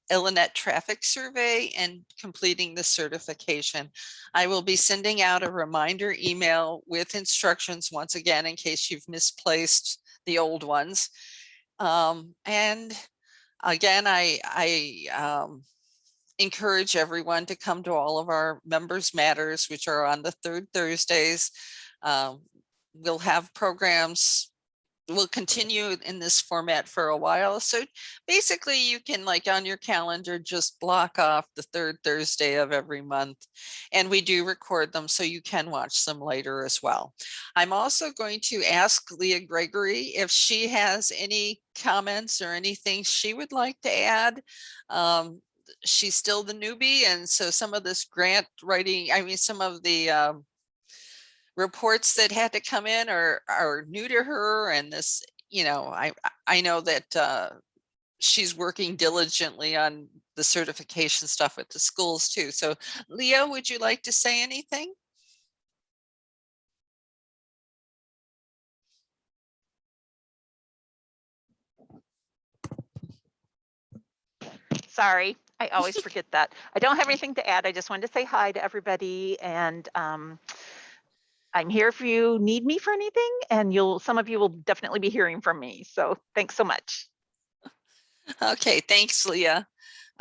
Illinois traffic survey and completing the certification. I will be sending out a reminder email with instructions once again, in case you've misplaced the old ones. And again, I encourage everyone to come to all of our members matters, which are on the third Thursdays. We'll have programs. We'll continue in this format for a while. So basically you can, like, on your calendar, just block off the third Thursday of every month. And we do record them so you can watch them later as well. I'm also going to ask Leah Gregory if she has any comments or anything she would like to add. She's still the newbie. And so some of this grant writing, I mean, some of the reports that had to come in are new to her. And this, you know, I know that she's working diligently on the certification stuff with the schools too. So Leah, would you like to say anything? Sorry, I always forget that. I don't have anything to add. I just wanted to say hi to everybody, and I'm here if you need me for anything, and some of you will definitely be hearing from me. So thanks so much. Okay, thanks, Leah.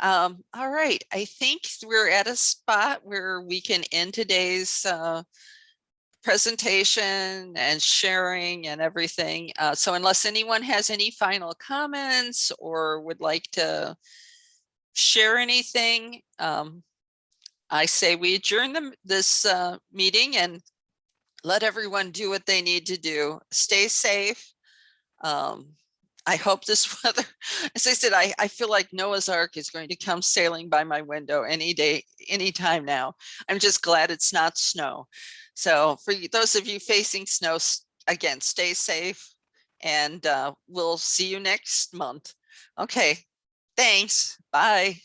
All right, I think we're at a spot where we can end today's presentation and sharing and everything. So unless anyone has any final comments or would like to share anything, I say we adjourn this meeting and let everyone do what they need to do. Stay safe. I hope this weather, as I said, I feel like Noah's Ark is going to come sailing by my window any day, anytime now. I'm just glad it's not snow. So for those of you facing snow, again, stay safe, and we'll see you next month. Okay, thanks. Bye.